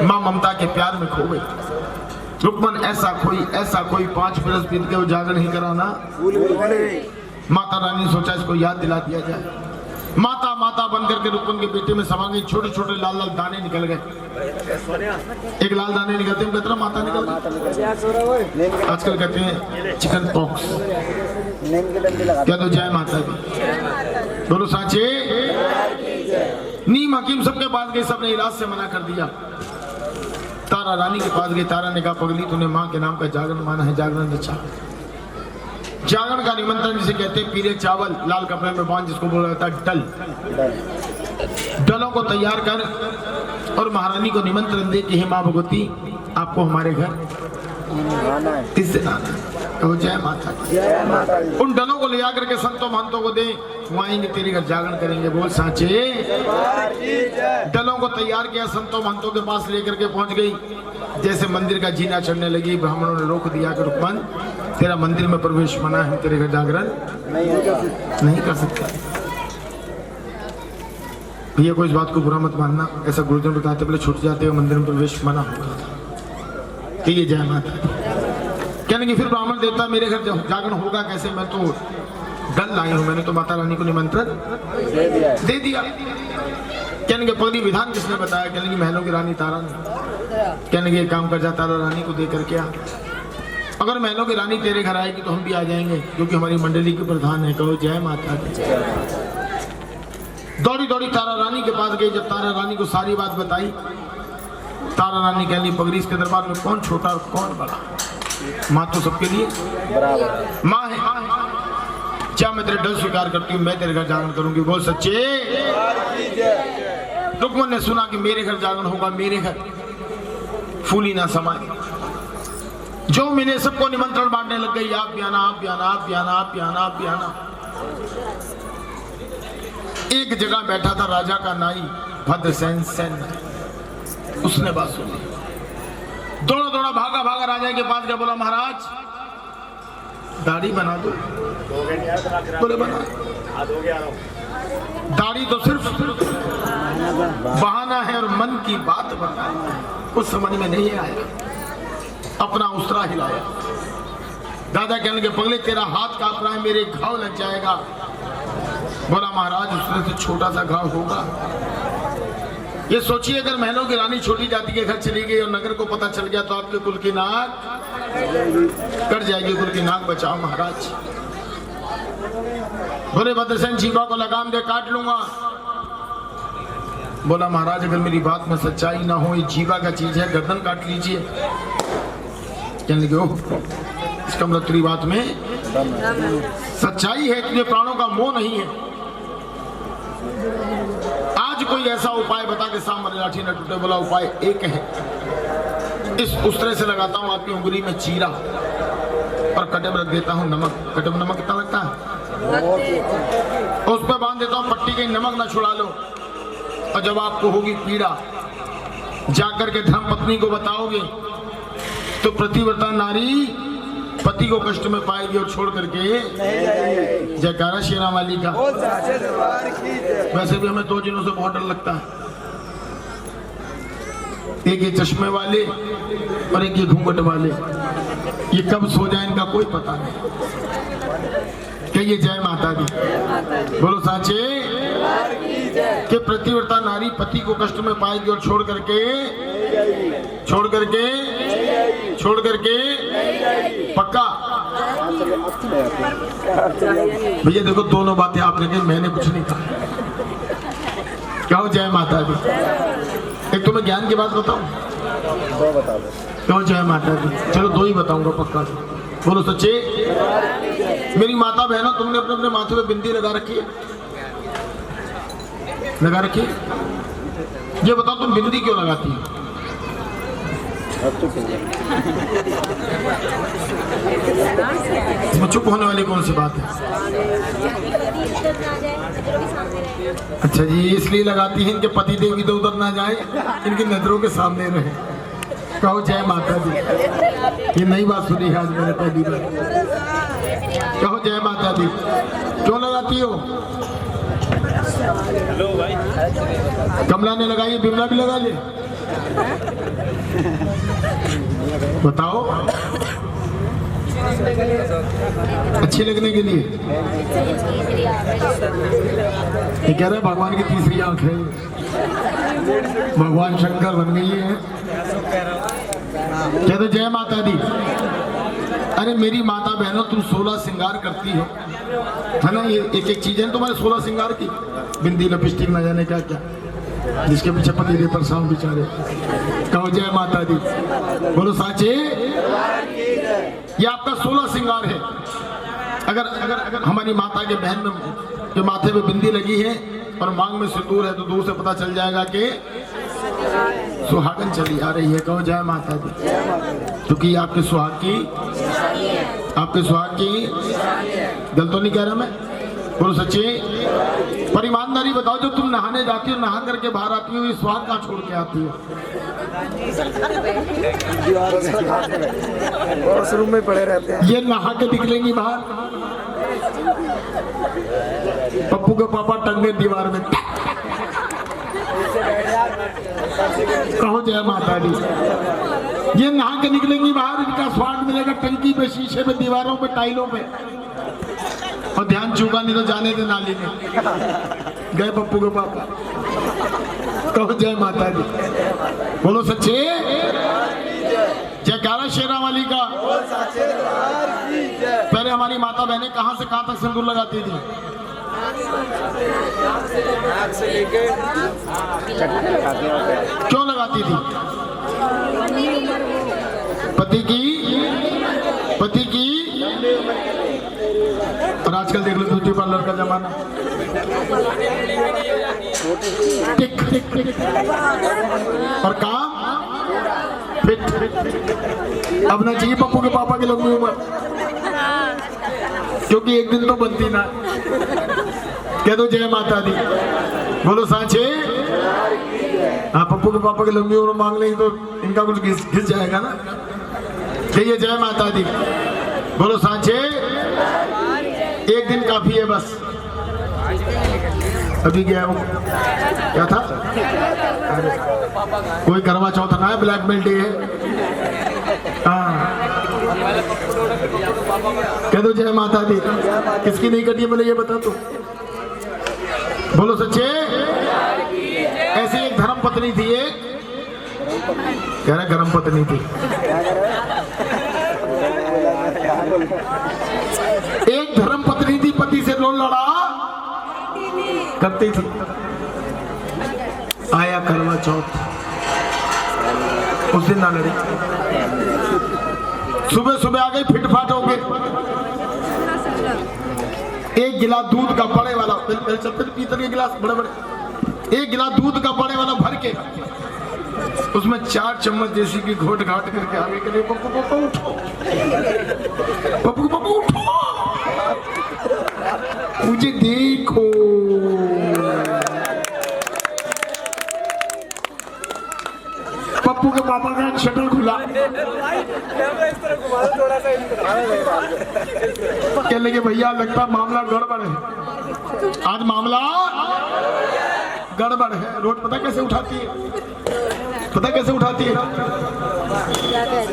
माँ ममता के प्यार में खो गई। रुक्मन ऐसा कोई 5 बरस बीत के उजागर नहीं कराना। माता रानी ने सोचा इसको याद दिला दिया जाए। माता माता बन करके रुक्मन के बेटे में समा गई। छोटे छोटे लाल लाल दाने निकल गए। एक लाल दाने निकलते हैं, कहते माता निकल गई। आजकल कहते हैं चिकन पॉक्स। क्या तो जय माता दी। बोलो साचे। नीम हकीम सबके पास गए, सबने इलाज से मना कर दिया। तारा रानी के पास गई। तारा ने कहा पगली तूने माँ के नाम का जागरण माना है, जागरण अच्छा। जागरण का निमंत्रण जिसे कहते हैं, पीले चावल लाल कपड़े में बांध, जिसको बोला जाता है डल। डलों को तैयार कर और महारानी को निमंत्रण दे कि हे माँ भगवती आपको हमारे घर इस दिन आना है। तो जय माता। उन डलों को ले आकर के संतों महंतों को दे, वहाँ आएंगे तेरे घर जागरण करेंगे। बोल साचे। डलों को तैयार किया, संतों महंतों के पास लेकर के पहुंच गई। जैसे मंदिर का जीना चढ़ने लगी, ब्राह्मणों ने रोक दिया कि रुक्मन तेरा मंदिर में प्रवेश मना है, तेरे घर जागरण नहीं कर सकता। भैया कोई इस बात को बुरा मत मानना, ऐसा गुरुजन बताते पहले छूट जाते हुए मंदिर में प्रवेश मना होता था। ये जय माता। कहने की फिर ब्राह्मण देवता मेरे घर जागरण होगा कैसे, मैं तो डल लाई हूं, मैंने तो माता रानी को निमंत्रण दे दिया। कहने के पगली विधान किसने बताया? कहने की महलों की रानी तारा ने। कहने के काम कर जा, तारा रानी को दे करके आ। अगर महलों की रानी तेरे घर आएगी तो हम भी आ जाएंगे, क्योंकि हमारी मंडली के प्रधान है। कहो जय माता दी। दौड़ी दौड़ी तारा रानी के पास गई। जब तारा रानी को सारी बात बताई, तारा रानी कहली पगली इसके दरबार में कौन छोटा और कौन बड़ा? माँ तो सबके लिए माँ है। क्या मैं तेरे डर स्वीकार करती हूँ, मैं तेरे घर जागरण करूंगी। बोल सच्चे। रुक्मन ने सुना कि मेरे घर जागरण होगा, मेरे घर फूली ना समाए। जो मैंने सबको निमंत्रण बांटने लग गई, आप भी आना, आप भी आना, आप भी आना, आप भी आना, आप भी आना। एक जगह बैठा था राजा का नाई भद्रसेन सेन, उसने बात सुनी, दौड़ा दौड़ा भागा भागा राजा के पास गया, बोला महाराज दाढ़ी बना दो। बोले बना। दाढ़ी तो सिर्फ बहाना है और मन की बात बताए, कुछ समझ में नहीं आया। अपना उसरा हिलाया। दादा कहने लगे पगले तेरा हाथ कांप रहा है, मेरे घाव लग जाएगा। बोला महाराज उसने से छोटा सा घाव होगा। ये सोचिए अगर महलों की रानी छोटी जाति के घर चली गई और नगर को पता चल गया तो आपके कुल की नाक कट जाएगी। कुल की नाक बचाओ महाराज। बोले भद्रसेन जीवा को लगाम दे काट लूंगा। बोला महाराज अगर मेरी बात में सच्चाई ना हो, ये जीवा का चीज है, गर्दन काट लीजिए। कहने लगे ओह इसका मतलब तेरी बात में सच्चाई है, तुझे प्राणों का मोह नहीं है। आज कोई ऐसा उपाय बता के सामने लाठी न टूटे। बोला उपाय एक है, इस उसरे से लगाता हूं आपकी उंगली में चीरा और कटे में रख देता हूं नमक। कटे में नमक कितना लगता है, उस पर बांध देता हूं पट्टी के, नमक ना छुड़ा लो। और जब आपको होगी पीड़ा जाकर के धर्म पत्नी को बताओगे तो प्रतिव्रता नारी पति को कष्ट में पाएगी और छोड़ करके जयकारा शेरा वाली का। वैसे भी हमें 2 जिनों से बहुत डर लगता है, एक ये चश्मे वाले और एक ये घूंघट वाले। ये कब सो जाए इनका कोई पता नहीं। कहिए जय माता दी। बोलो साचे कि प्रतिव्रता नारी पति को कष्ट में पाएगी और छोड़ करके पक्का। भैया देखो दोनों बातें आपने कही, मैंने कुछ नहीं कहा। क्या हो जय माता दी। एक तो मैं ज्ञान की बात बताऊं, क्यों जय माता दी। चलो 2 ही बताऊंगा पक्का। बोलो सच्चे। मेरी माता बहनों तुमने अपने अपने माथे पे बिंदी लगा रखी है, लगा रखी। ये बताओ तुम बिंदी क्यों लगाती हो। इसमें चुप होने वाली कौन सी बात है। अच्छा जी इसलिए लगाती हैं इनके पति देव इधर उधर ना जाए, इनकी नजरों के सामने रहे। कहो जय माता दी। ये नई बात सुनी है आज मैंने पहली बार। कहो जय माता दी। क्यों लगाती हो। कमला ने लगाई, बिमला भी लगा ले। बताओ अच्छी लगने के लिए। ये कह रहे भगवान की तीसरी आंख है, भगवान शंकर बन गई है। कह दो जय माता दी। अरे मेरी माता बहनों तुम 16 श्रृंगार करती हो, है ना। ये एक एक चीज है तुम्हारे 16 श्रृंगार की, बिंदी लिपस्टिक न जाने क्या क्या, जिसके पीछे पति दे परेशान बेचारे। कहो जय माता दी। बोलो साचे। ये आपका 16 श्रृंगार है। अगर अगर अगर हमारी माता के बहन में जो माथे में बिंदी लगी है और मांग में सिंदूर है तो दूर से पता चल जाएगा कि सुहागन चली आ रही है। कहो जय माता दी। क्योंकि आपके सुहाग की गलत तो नहीं कह रहा मैं। बोलो सच्चे। पर ईमानदारी बताओ जो तुम नहाने जाती हो, नहा करके बाहर आती हो, ये सुहाग कहाँ छोड़ के आती हो। वॉशरूम में पड़े रहते हैं। ये नहा के निकलेंगी बाहर, पप्पू के पापा टंगे दीवार में। कहो जय माता दी। ये नहा के निकलेंगी बाहर, इनका स्वाद मिलेगा टंकी पे, शीशे पे, दीवारों पे, टाइलों पे। और ध्यान चूका नहीं तो जाने दे नाली में। गए पप्पू के पापा। कहो जय माता दी। बोलो सच्चे। जयकारा शेरा वाली का। पहले हमारी माता बहनें कहां से कहां तक सिंदूर लगाती थी। क्यों लगाती थी। पति की और आजकल देख लो ब्यूटी पार्लर का जमाना। टिक टिक टिक और काम फिट। अब ना चाहिए पप्पू के पापा की लंबी उम्र, क्योंकि एक दिन तो बनती ना। कह दो जय माता दी, बोलो सांचे। हाँ, पप्पू के पापा की लंबी उम्र मांग लेंगे तो इनका कुछ घिस जाएगा ना। कहिए जय माता दी, बोलो सांचे। एक दिन काफी है बस। अभी गया हूँ, क्या था? कोई करवा चौथ ना है, ब्लैक बेल्ट है। हाँ, कह दो जय माता दी। किसकी नहीं कटी है बोले ये बता तो, बोलो सच्चे। ऐसी एक धर्म पत्नी थी, एक कह रहा धर्म पत्नी थी। एक धर्म पत्नी थी, पति से लोन लड़ा करती थी। आया करवा चौथ, उस दिन ना लड़ी। सुबह सुबह आ गई फिटफाट हो गए। एक गिलास दूध का बड़े वाला, पीतल के गिलास बड़े बड़े, एक गिलास दूध का बड़े वाला भर के उसमें 4 चम्मच देसी की घोट घाट करके आगे के लिए पप्पू पप्पू उठो, पप्पू पप्पू उठो, मुझे देखो। पप्पू के पापा का शटर खुला, कहने लगे भैया लगता मामला गड़बड़ है, आज मामला गड़बड़ है। रोज पता कैसे उठाती है, पता कैसे उठाती है?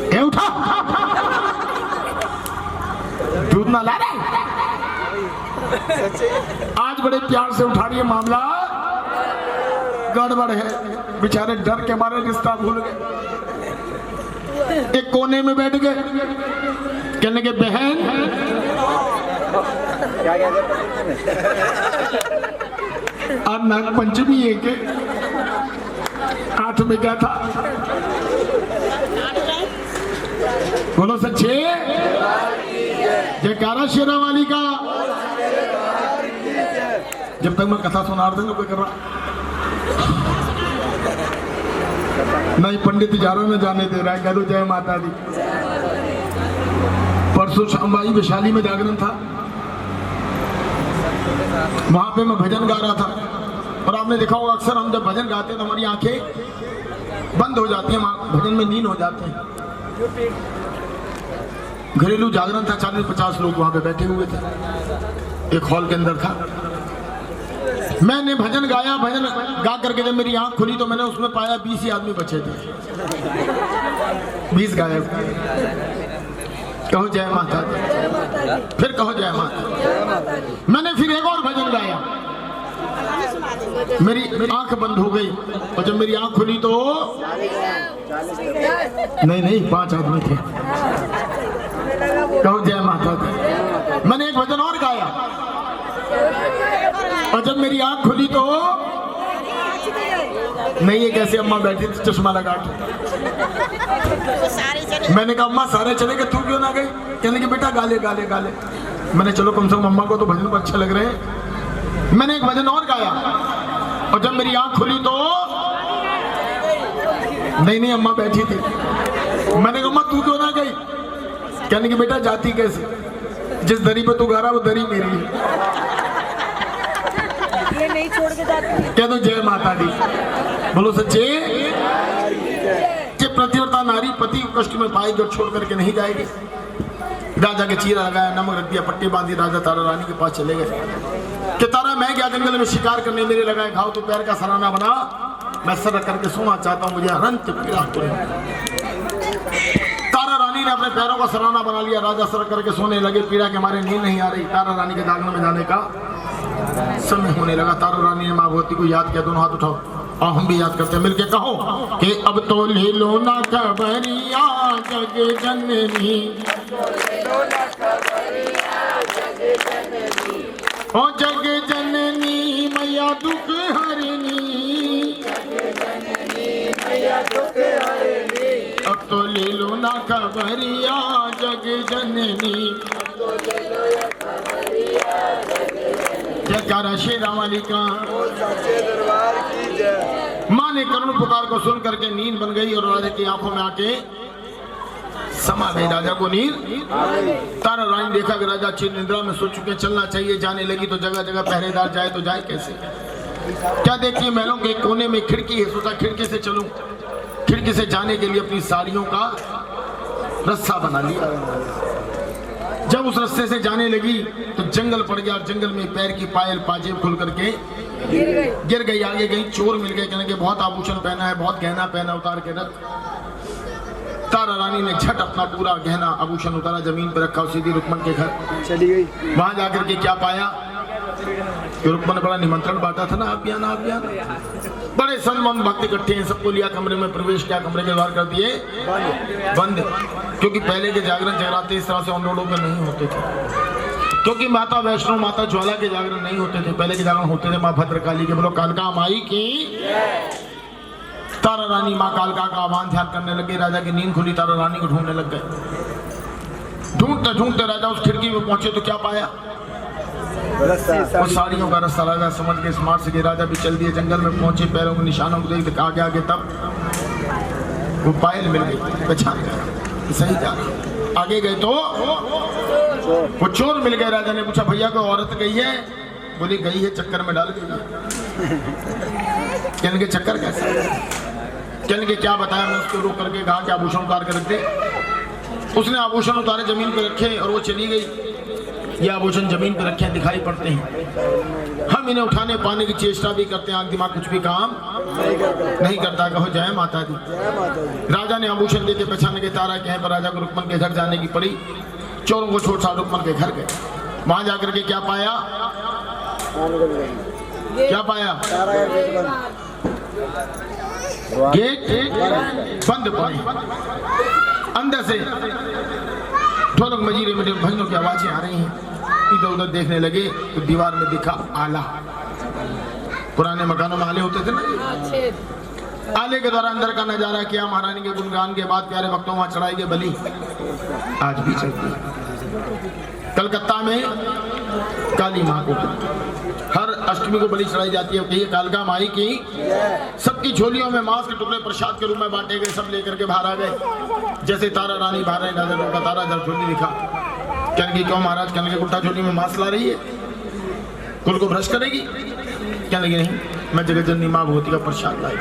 क्या उठा? दूध ना ला रहे, आज बड़े प्यार से उठा रही है, मामला गड़बड़ है। बेचारे डर के मारे रिश्ता भूल गए, एक कोने में बैठ गए। कहने के बहन आज नाग पंचमी है के 8 में क्या था? बोलो सच्चे जयकारा शेरा वाली का। जब तक मैं कथा सुना रहा था कोई कर रहा नहीं, पंडित जा रहा, न जाने दे रहा है। कह दो जय माता दी। परसों शामबाई वैशाली में जागरण था, वहां पे मैं भजन गा रहा था। और आपने देखा होगा अक्सर हम जब भजन गाते हैं तो हमारी आंखें बंद हो जाती हैं, भजन में नींद हो जाते हैं। घरेलू जागरण था, 40-50 लोग वहां पे बैठे हुए थे, एक हॉल के अंदर था। मैंने भजन गाया, भजन गा करके जब मेरी आंख खुली तो मैंने उसमें पाया 20 ही आदमी बचे थे। 20 गायब। कहो जय माता दी, फिर कहो जय माता। मैंने फिर एक और भजन गाया, मेरी आंख बंद हो गई और जब मेरी आंख खुली तो नहीं 5 आदमी थे। कहो जय माता दी। मैंने एक भजन और गाया और जब मेरी आंख खुली तो नहीं, ये कैसे अम्मा बैठी थी चश्मा लगा के। मैंने कहा अम्मा सारे चले गए, तू क्यों ना गई? कहने के बेटा गाले गाले गाले। मैंने चलो कम से कम अम्मा को तो भजन अच्छे लग रहे हैं। मैंने एक भजन और गाया और जब मेरी आंख खुली तो नहीं अम्मा बैठी थी। मैंने कहा अम्मा तू क्यों ना गई? कहने की बेटा जाती कैसे, जिस दरी पे तू गा रहा वो दरी मेरी है। ये नहीं छोड़ के जाती। कह दो जय माता दी। बोलो सच्चे कि प्रतिव्रता नारी पति कष्ट में पाएगी और छोड़ करके नहीं जाएगी। राजा के चीरा लगाया, नमक रख दिया, पट्टी बांधी, राजा तारा रानी के पास चले गए कि तारा मैं गया जंगल में शिकार करने, मेरे लगाए घाव तो पैर का सराहना बना, मैं सर रख करके सोना चाहता हूँ, मुझे अनंत पीड़ा हो रही। तारा रानी ने अपने पैरों का सराहना बना लिया, राजा सर करके सोने लगे, पीड़ा के मारे नींद नहीं आ रही। तारा रानी के जागरण में जाने का समय होने लगा। तारा रानी ने माँ भगवती को याद किया, दोनों हाथ उठाओ और हम भी याद करते हैं, मिलके कहो कि अब तो ले लो ना खबरिया जग जननी, ओ जग जननी मैया दुख हरनी, अब तो ले लो ना खबरिया जग जननी, क्या क्या राशि रामाली का माँ ने करुण पुकार को सुन करके नींद बन गई और राजा की आंखों में आके समा गई। राजा को नींद तारा रानी देखा कि राजा चिर निद्रा में सो चुके, चलना चाहिए। जाने लगी तो जगह जगह पहरेदार जाए तो जाए कैसे। क्या देखती है, महलों के कोने में खिड़की है, सोचा खिड़की से चलूं। खिड़की से जाने के लिए अपनी साड़ियों का रस्सा बना लिया। जब उस रस्से से जाने लगी तो जंगल पड़ गया और जंगल में पैर की पायल पाजेब खुल करके गिर गई। आगे गई, चोर मिल गए, कहने के बहुत आभूषण पहना है, बहुत गहना पहना, उतार के रख। तारा रानी ने झट अपना पूरा गहना आभूषण उतारा, जमीन पर रखा, सीधी रुक्मन के घर चली गई। वहां जाकर के क्या पाया कि रुक्मन ने बड़ा निमंत्रण बांटा था ना, आप भी आना, आप भी आना। बड़े संत भक्त इकट्ठे हैं, सबको लिया, कमरे में प्रवेश किया, कमरे के द्वार कर दिए बंद। क्योंकि पहले के जागरण जगराते इस तरह से ऑन रोडों पर नहीं होते थे, क्योंकि माता वैष्णो माता ज्वाला के जागरण नहीं होते थे। पहले के जागरण होते थे माँ भद्रकाली के। बोलो कालका माई की। तारा रानी माँ कालका का आह्वान ध्यान करने लगे। राजा की नींद खुली, तारा रानी को ढूंढने लग गए। ढूंढते ढूंढते राजा उस खिड़की में पहुंचे तो क्या पाया, वो साड़ियों का रस्सा। राजा समझ के स्मार्ट से राजा भी चल दिए। जंगल में पहुंचे, पैरों के निशानों को देख आगे आगे, तब वो पायल मिल गई, पहचान गया सही जा रहा। आगे गए तो वो चोर मिल गए। राजा ने पूछा भैया कोई औरत गई है? बोली गई है, चक्कर में डाल गई। कहने के चक्कर कैसे? कहने के क्या बताया, मैं उसको रोक करके कहा कि आभूषण उतार कर रख दे। उसने आभूषण उतारे, जमीन पर रखे और वो चली गई। ये आभूषण जमीन पर रखे दिखाई पड़ते हैं, हम इन्हें उठाने पाने की चेष्टा भी करते हैं, आंख दिमाग कुछ भी काम नहीं करता। कहो जय माता दी। राजा ने आभूषण देके पहचान के तारा के हैं, पर राजा को रुक्मन के घर जाने की पड़ी। चोरों को छोड़ सा रुक्मन के घर गए। वहां जाकर के क्या पाया, क्या पाया, गेट बंद पड़े। अंदर से ढोलक मजीरे में भजनों की आवाजें आ रही हैं। इधर उधर देखने लगे तो दीवार में दिखा आला। पुराने मकानों में आले होते थे ना, आले के द्वारा अंदर का नजारा किया। महारानी के गुणगान के बाद प्यारे भक्तों वहां चढ़ाई गई बलि, आज भी चलती है। कलकत्ता में काली माँ को हर अष्टमी को बलि चढ़ाई जाती है। कहिए कालका माई की। सबकी झोलियों में मांस के टुकड़े प्रसाद के रूप में बांटे गए, सब लेकर के बाहर आ गए। जैसे तारा रानी बाहर आई, राजा का तारा जब झोली दिखा, कहने क्यों महाराज? कहने के उल्टा झोली में मांस ला रही है, कुल को भ्रष्ट करेगी? कहने लगे नहीं, मैं जगत जननी माँ भगवती का प्रसाद लाई।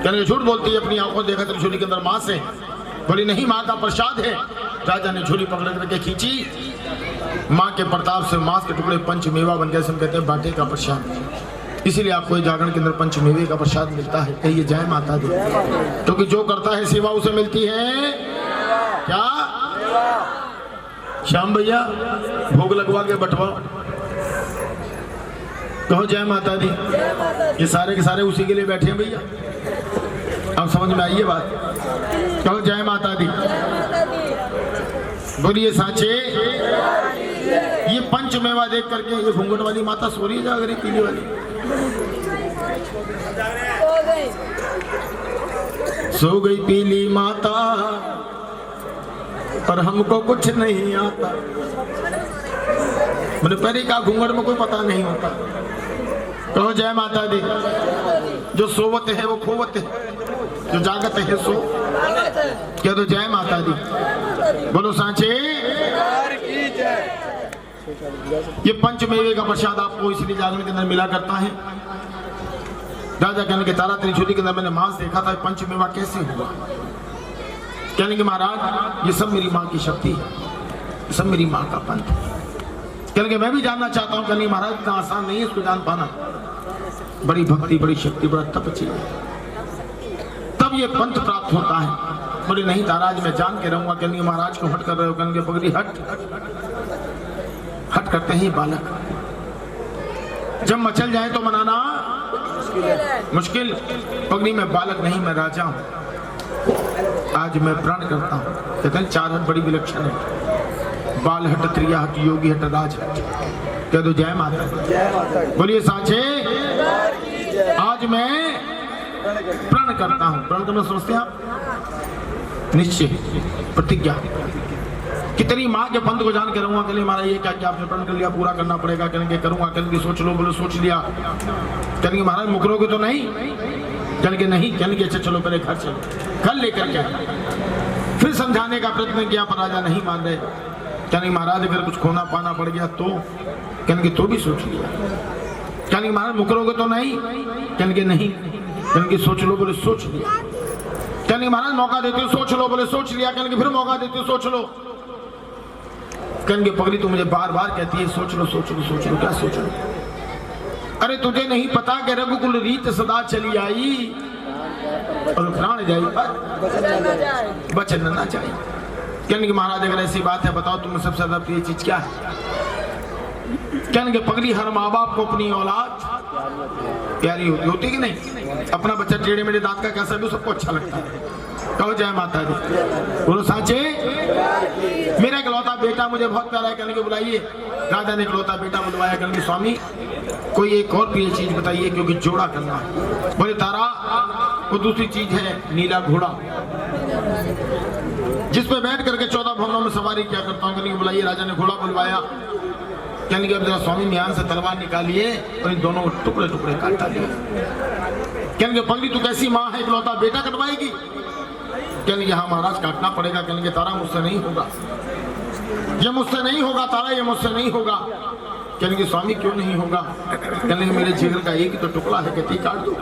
कहने झूठ बोलती है, अपनी आंखों देखा तो झोली के अंदर मांस है। बोली नहीं, माँ का प्रसाद है। राजा ने झोली पकड़ करके खींची, माँ के प्रताप से मांस के टुकड़े पंचमेवा बन गए। हम कहते हैं बाटे का प्रसाद, इसीलिए आपको जागरण के अंदर पंचमेवे का प्रसाद मिलता है। कहिए जय माता दी। क्योंकि जो करता है सेवा उसे मिलती है क्या? श्याम भैया भोग लगवा के बटवा। कहो जय माता दी। ये सारे के सारे उसी के लिए बैठे हैं भैया, अब समझ में आई है बात? कहो जय माता दी। बोलिए साचे। ये पंचमेवा देख करके ये घूंघट वाली माता सो रही है, जाग रही पीली वाली। सो गई पीली माता, पर हमको कुछ नहीं आता। बोले पहले का घूंघट में कोई पता नहीं होता। कहो जय माता दी। जो सोवत है वो खोवत है, जो जागत है सो क्या तो जय माता दी। बोलो सांचे। ये पंचमेवे का प्रसाद आपको इसलिए जागरण के अंदर मिला करता है। राजा कहने के तारा तेरी झोली के अंदर मैंने मांस देखा था, पंचमेवा कैसे हुआ? कहने के महाराज ये सब मेरी माँ की शक्ति है, सब मेरी माँ का पंथ। कहने के मैं भी जानना चाहता हूँ। कहने महाराज इतना आसान नहीं है इसको जान पाना, बड़ी भक्ति, बड़ी शक्ति, बड़ा तप चाहिए, तब ये पंथ प्राप्त होता है। बोले नहीं ताराज मैं जान के रहूंगा। कहने महाराज को हट कर रहे हो? कहने पगड़ी हट। हट करते ही बालक जब मचल जाए तो मनाना मुश्किल। पगड़ी में बालक नहीं, मैं राजा हूं। आज मैं प्रण करता हूं। कहते हैं चार हट बड़ी विलक्षण है, बाल हट, त्रिया हट, योगी हट, राज हट। कह दो जय माता। बोलिए सांचे। आज मैं प्रण करता हूं। प्रण करना समझते हैं आप? निश्चय, प्रतिज्ञा। कितनी माँ के पंथ को जान के रहूंगा, कहने महाराज ये क्या क्या आपने प्रण कर लिया, पूरा करना पड़ेगा, कहने करूंगा, कहने सोच लो, बोले सोच लिया, कहने महाराज मुकरोगे तो नहीं, कहने नहीं, कहने अच्छा चलो पहले घर चलो, घर लेकर के फिर समझाने का प्रयत्न किया पर राजा नहीं मान रहे। कहने महाराज अगर कुछ खोना पाना पड़ गया तो, कहने तो भी सोच लिया, कहने महाराज मुकरोगे तो नहीं, कहने नहीं, कहने सोच लो, बोले सोच लिया, कहने महाराज मौका देते हो, सोच लो, बोले सोच लिया, कहने फिर मौका देते हो, सोच लो, कहने पगड़ी तो मुझे बार बार कहती है सोच लो सोच लो सोच लो, क्या सोच लो, अरे तुझे नहीं पता कि रघुकुल रीत सदा चली आई और प्राण जाई पर बचन न जाए। कहने महाराज अगर ऐसी बात है बताओ तुम्हें सबसे ज्यादा प्रिय चीज क्या है? कहने पगड़ी हर माँ बाप को अपनी औलाद प्यारी होती कि नहीं? अपना बच्चा टेढ़े मेढ़े दांत का कैसा भी सबको अच्छा लगता है। कहो जय माता दी, बोलो साचे मेरा इकलौता बेटा मुझे बहुत प्यारा है, कहने के बुलाइए। राजा ने इकलौता बेटा बुलवाया, कहने स्वामी कोई एक और प्रिय चीज बताइए क्योंकि जोड़ा करना है। बोले तारा वो दूसरी चीज है नीला घोड़ा जिसपे बैठ करके 14 भवनों में सवारी क्या करता हूँ, कहने के बुलाइए। राजा ने घोड़ा बुलवाया, कहने अब जरा स्वामी म्यान से तलवार निकालिए और इन दोनों टुकड़े टुकड़े काट डालिए। कहने पगड़ी तू कैसी माँ है, इकलौता बेटा कटवाएगी? कहने हाँ महाराज काटना पड़ेगा। कहने तारा मुझसे नहीं होगा, ये मुझसे नहीं होगा तारा, ये मुझसे नहीं होगा। कहने स्वामी क्यों नहीं होगा? कहने मेरे जिगर का एक ही तो टुकड़ा है, कहती काट दो।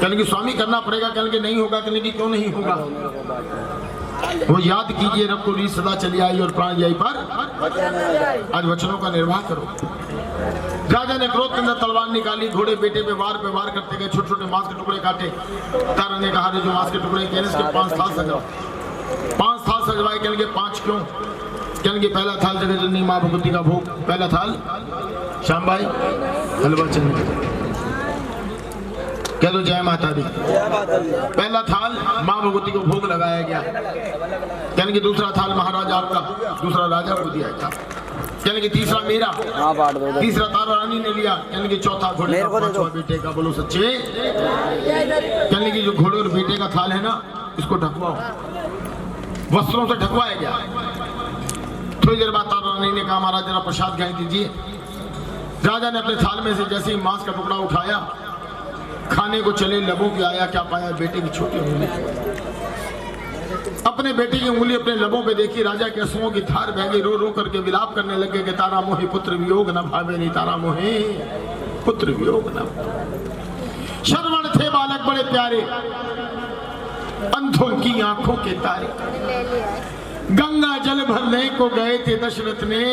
कहने स्वामी करना पड़ेगा। कहने नहीं होगा। कहने क्यों नहीं होगा? वो याद कीजिए रब को सदा चली आई और प्राण जाई पर आज वचनों का निर्वाह करो। राजा ने क्रोध के अंदर तलवार निकाली, घोड़े बेटे पे वार करते गए, छोटे छोटे मांस के टुकड़े काटे। तारा ने कहा जो मांस के टुकड़े कहने इसके 5 थाल सजाओ। 5 थाल सजवाए। कहने 5 क्यों? कहने पहला थाल जगह जननी माँ भगवती का भोग, पहला थाल श्याम भाई हलवा चंद कह दो जय माता दी। पहला थाल माँ भगवती को भोग लगाया गया। कहने दूसरा थाल महाराज आपका, दूसरा राजा को दिया गया। कहने तीसरा मेरा, तीसरा तारा रानी ने लिया। कहने चौथा घोड़े का, पांचवा बेटे का। बोलो सच्चे। कहने की जो घोड़े और बेटे का थाल है ना, इसको ढकवाओ, वस्त्रों से ढकवाया गया। थोड़ी देर बाद तारा रानी ने कहा महाराज जरा प्रसाद गाय दीजिए। राजा ने अपने थाल में से जैसे ही मांस का टुकड़ा उठाया, खाने को चले, लबों की आया, क्या पाया? बेटे की छोटी उंगली। अपने बेटे की उंगली अपने लबों पे देखी। राजा के आंसुओं की धार बह गई, रो रो करके विलाप करने लगे कि तारा मोहे पुत्र वियोग न भावे नहीं, तारा मोहे पुत्र वियोग न। श्रवण थे बालक बड़े प्यारे, अंधों की आंखों के तारे। गंगा जल भरने को गए थे दशरथ ने,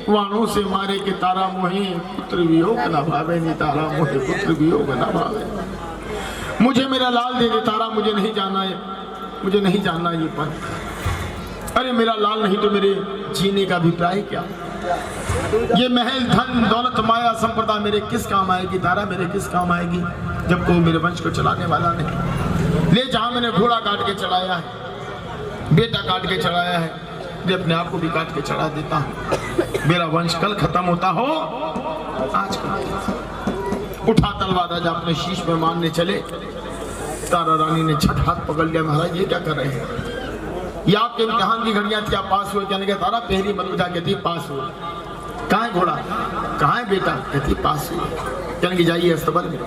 वाणों से मारे के तारा मोहे पुत्र वियोग न भावे नहीं, तारा मोहे पुत्र वियोग न भावे। मुझे मेरा लाल दे दे तारा, मुझे नहीं जानना है, मुझे नहीं जानना ये पंथ। अरे मेरा लाल नहीं तो मेरे जीने का अभिप्राय क्या? ये महल धन दौलत माया संपदा मेरे किस काम आएगी तारा, मेरे किस काम आएगी जब कोई मेरे वंश को चलाने वाला नहीं। ले जहां मैंने घोड़ा काट के चढ़ाया है, बेटा काट के चढ़ाया है, मैं अपने आप को भी काट के चढ़ा देता हूं। मेरा वंश कल खत्म होता हो आज उठा तलवार राजा अपने शीश में मारने चले। तारा रानी ने झट हाथ पकड़ लिया। महाराज ये क्या कर रहे हैं? ये आपके इम्तिहान की घड़ियां थी, आप पास हुए। कहने का तारा पहली मनुजा कहती पास हुए। कहाँ है घोड़ा, कहाँ है बेटा? कहती पास हुए। कहने की जाइए अस्तबल में।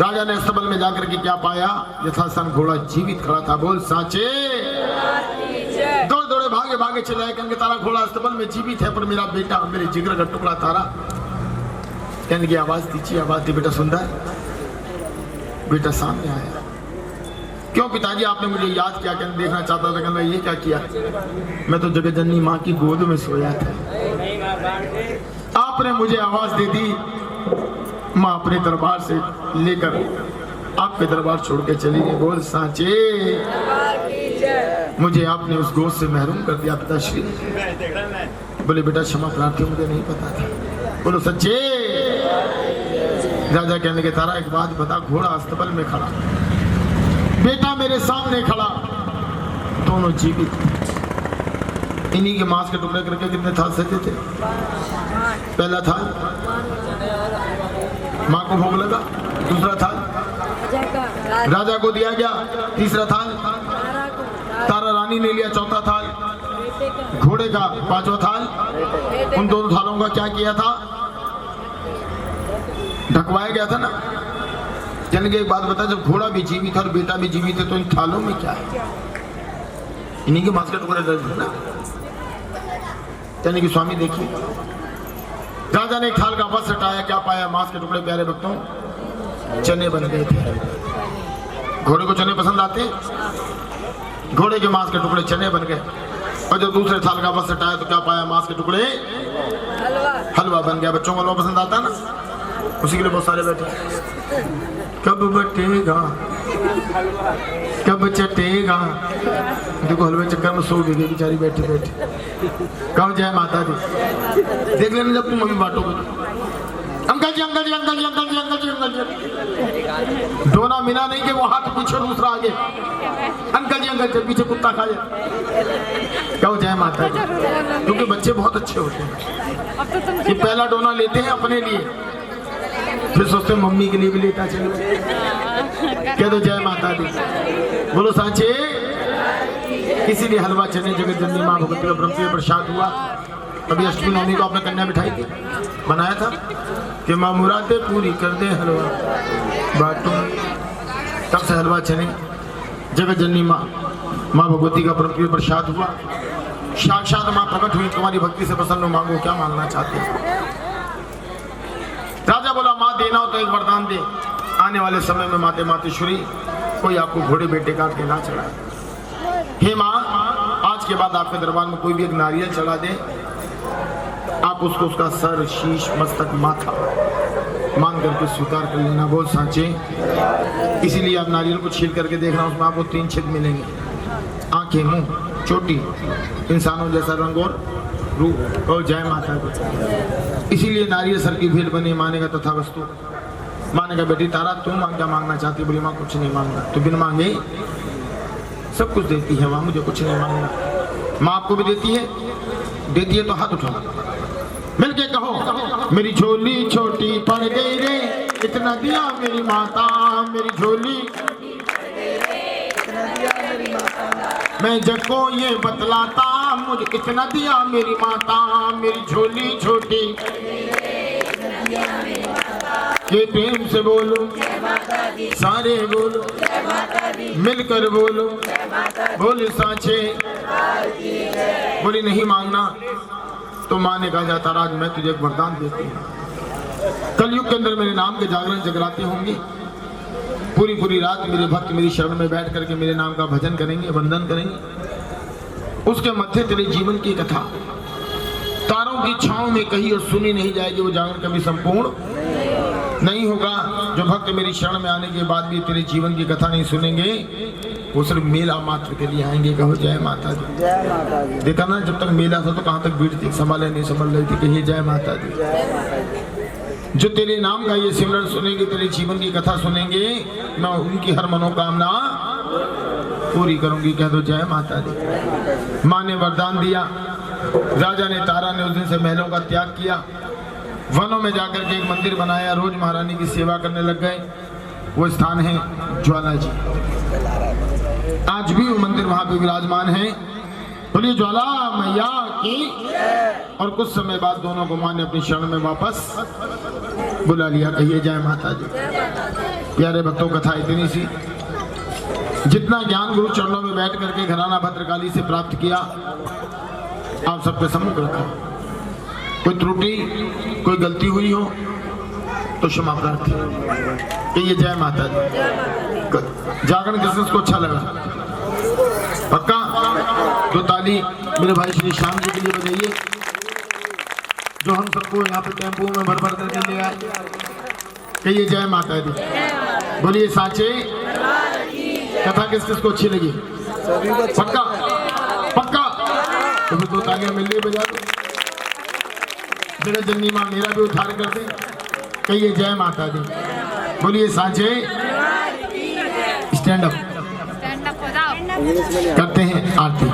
राजा ने अस्तबल में जाकर के क्या पाया? यथासन घोड़ा जीवित खड़ा था। बोल साचे। दौड़े दौड़े भागे भागे चले आए। कहने तारा घोड़ा अस्तबल में जीवित है, पर मेरा बेटा, मेरे जिगर का टुकड़ा तारा। कहने की आवाज दीजिए। आवाज दी। बेटा सुंदर, बेटा सामने आया। क्यों पिताजी आपने मुझे याद किया? कहने देखना चाहता था। कहना ये क्या किया? मैं तो जगतजननी माँ की गोद में सोया था, आपने मुझे आवाज दे दी। माँ अपने दरबार से लेकर आपके दरबार छोड़ के चली गई। बोल साचे। मुझे आपने उस गोद से महरूम कर दिया पिताश्री। बोले बेटा क्षमा प्रार्थी, मुझे नहीं पता था। बोलो सच्चे। राजा कहने के तारा एक बात बता, घोड़ा अस्तबल में खड़ा, बेटा मेरे सामने खड़ा, दोनों जीवित। इन्हीं के मांस के टुकड़े करके कितने थाल सजे थे? पहला थाल माँ को भोग लगा, दूसरा थाल राजा को दिया गया, तीसरा थाल तारा रानी ने लिया, चौथा थाल घोड़े का पांचवा थाल, उन दोनों थालों का क्या किया था? ढकवाया गया था ना। चल के एक बात बता, जब घोड़ा भी जीवित था और बेटा भी जीवित है तो इन थालों में क्या है? इन्हीं के मांस के टुकड़े दर्ज है ना। यानी कि स्वामी देखिए, राजा ने एक थाल का वस्त्र हटाया, क्या पाया? मांस के टुकड़े। प्यारे भक्तों, चने बन गए थे। घोड़े को चने पसंद आते? घोड़े के मांस के टुकड़े चने बन गए। और जब दूसरे थाल का वस्त्र हटाया तो क्या पाया? मांस के टुकड़े हलवा बन गया। बच्चों को हलवा पसंद आता है ना, उसी के लिए बहुत सारे बैठे। कब बटेगा, कब चटेगा। देखो हलवे चक्कर में सो गई बेचारी बैठी बैठी। कब जय माता दी। देख लेना जब तुम अभी बांटोगे। अंकल जी, अंकल जी, अंकल जी, अंकल जी, अंकल जी, अंकल जी। दोना मिला नहीं कि वो हाथ पीछे दूसरा आगे। अंकल जी, अंकल जी, पीछे कुत्ता खा जाए। कहो जय माता दी। क्योंकि बच्चे बहुत अच्छे होते हैं। ये पहला डोना लेते हैं अपने लिए, फिर सोचते हैं मम्मी के लिए भी लेता चलो। कह दो जय माता दी। बोलो सांचे। इसीलिए हलवा चने जगत जननी माँ भगवती का ब्रह्मप्रिय प्रसाद हुआ। अभी अष्टमी नवमी को आपने कन्या बिठाई थी, बनाया था कि माँ मुरादे पूरी कर दे हलवा बाटो। तब से हलवा चने जगत जननी माँ भगवती का ब्रह्मप्रिय प्रसाद हुआ। साक्षात माँ प्रकट हुई, तुम्हारी भक्ति से प्रसन्न हो, मांगो क्या मांगना चाहते हो। राजा बोला माँ देना हो तो एक वरदान दे, आने वाले समय में माते मातेश्वरी कोई आपको घोड़े बेटे का के ना चढ़ाए। हे माँ, आज के बाद आपके दरबार में कोई भी एक नारियल चढ़ा दे, आप उसको उसका सर, शीश, मस्तक, माथा मान करके स्वीकार कर लेना। बोल सांचे। इसीलिए आप नारियल को छील करके देखना, उसमें आपको 3 छेद मिलेंगे। आंखें, मुंह, चोटी, इंसानों जैसा रंग और रूप। कहो जय माता दी। इसीलिए नारियल सर की भेंट बनी। माने का तथा वस्तु। माने का बेटी तारा तुम क्या मांगना चाहती? बोली माँ कुछ नहीं मांगना। तो बिन मांगे सब कुछ देती है माँ, मुझे कुछ नहीं मांगना। माँ आपको भी देती है तो हाथ उठाओ, मिलके कहो मेरी झोली छोटी पड़ गई रे, इतना दिया मेरी माता। मेरी झोली मैं जग को ये बतलाता, मुझे इतना दिया मेरी माता। मेरी झोली छोटी के प्रेम से बोलो, सारे बोलो, मिलकर बोलो, बोले सांचे। बोली नहीं मांगना तो माँ ने कहा जाता राज मैं तुझे एक वरदान देती हूँ। कलयुग के अंदर मेरे नाम के जागरण जगराते होंगे, पूरी पूरी रात मेरे भक्त मेरी शरण में बैठ करके मेरे नाम का भजन करेंगे, वंदन करेंगे। उसके मध्य तेरे जीवन की कथा तारों की छांव में कही और सुनी नहीं जाएगी। वो जागरण कभी संपूर्ण नहीं होगा। जो भक्त मेरी शरण में आने के बाद भी तेरे जीवन की कथा नहीं सुनेंगे, वो सिर्फ मेला मात्र के लिए आएंगे। कहो जय माता दी। देखा ना, जब तक मेला था तो कहाँ तक भीड़ थी, संभाले नहीं संभल रही थी। कहिए जय माता दी। जो तेरे नाम का ये सिमरन सुनेंगे, तेरे जीवन की कथा सुनेंगे, मैं उनकी हर मनोकामना पूरी करूंगी। कह दो जय माता दी। माँ ने वरदान दिया। राजा ने, तारा ने उस दिन से महलों का त्याग किया, वनों में जाकर के एक मंदिर बनाया, रोज महारानी की सेवा करने लग गए। वो स्थान है ज्वाला जी। आज भी वो मंदिर वहां पे विराजमान है। बोलिए ज्वाला मैया की। और कुछ समय बाद दोनों को मां ने अपनी शरण में वापस बुला लिया। कहिए जय माता दी। प्यारे भक्तों, कथा इतनी सी। जितना ज्ञान गुरु चरणों में बैठ करके घराना भद्रकाली से प्राप्त किया, आप सबके सम्मुख रखा। कोई त्रुटि, कोई गलती हुई हो तो क्षमा प्रार्थी। कहिए जय माता दी। जागरण किसको को अच्छा लगा? पक्का? दो ताली मेरे भाई श्री श्याम जी के लिए बजाइए, जो हम सबको यहाँ पे टेम्पो में भर भर करके ले आए। कहिए जय माता दी। बोलिए सांचे। कथा किस किस को अच्छी लगी? पक्का? पक्का? तो फिर 2 तालियां मिल रही, बजा दो। मेरा जननी माँ मेरा भी उद्धार कर दे। कहिए जय माता दी। बोलिए सांचे। स्टैंड अप करते हैं आरती।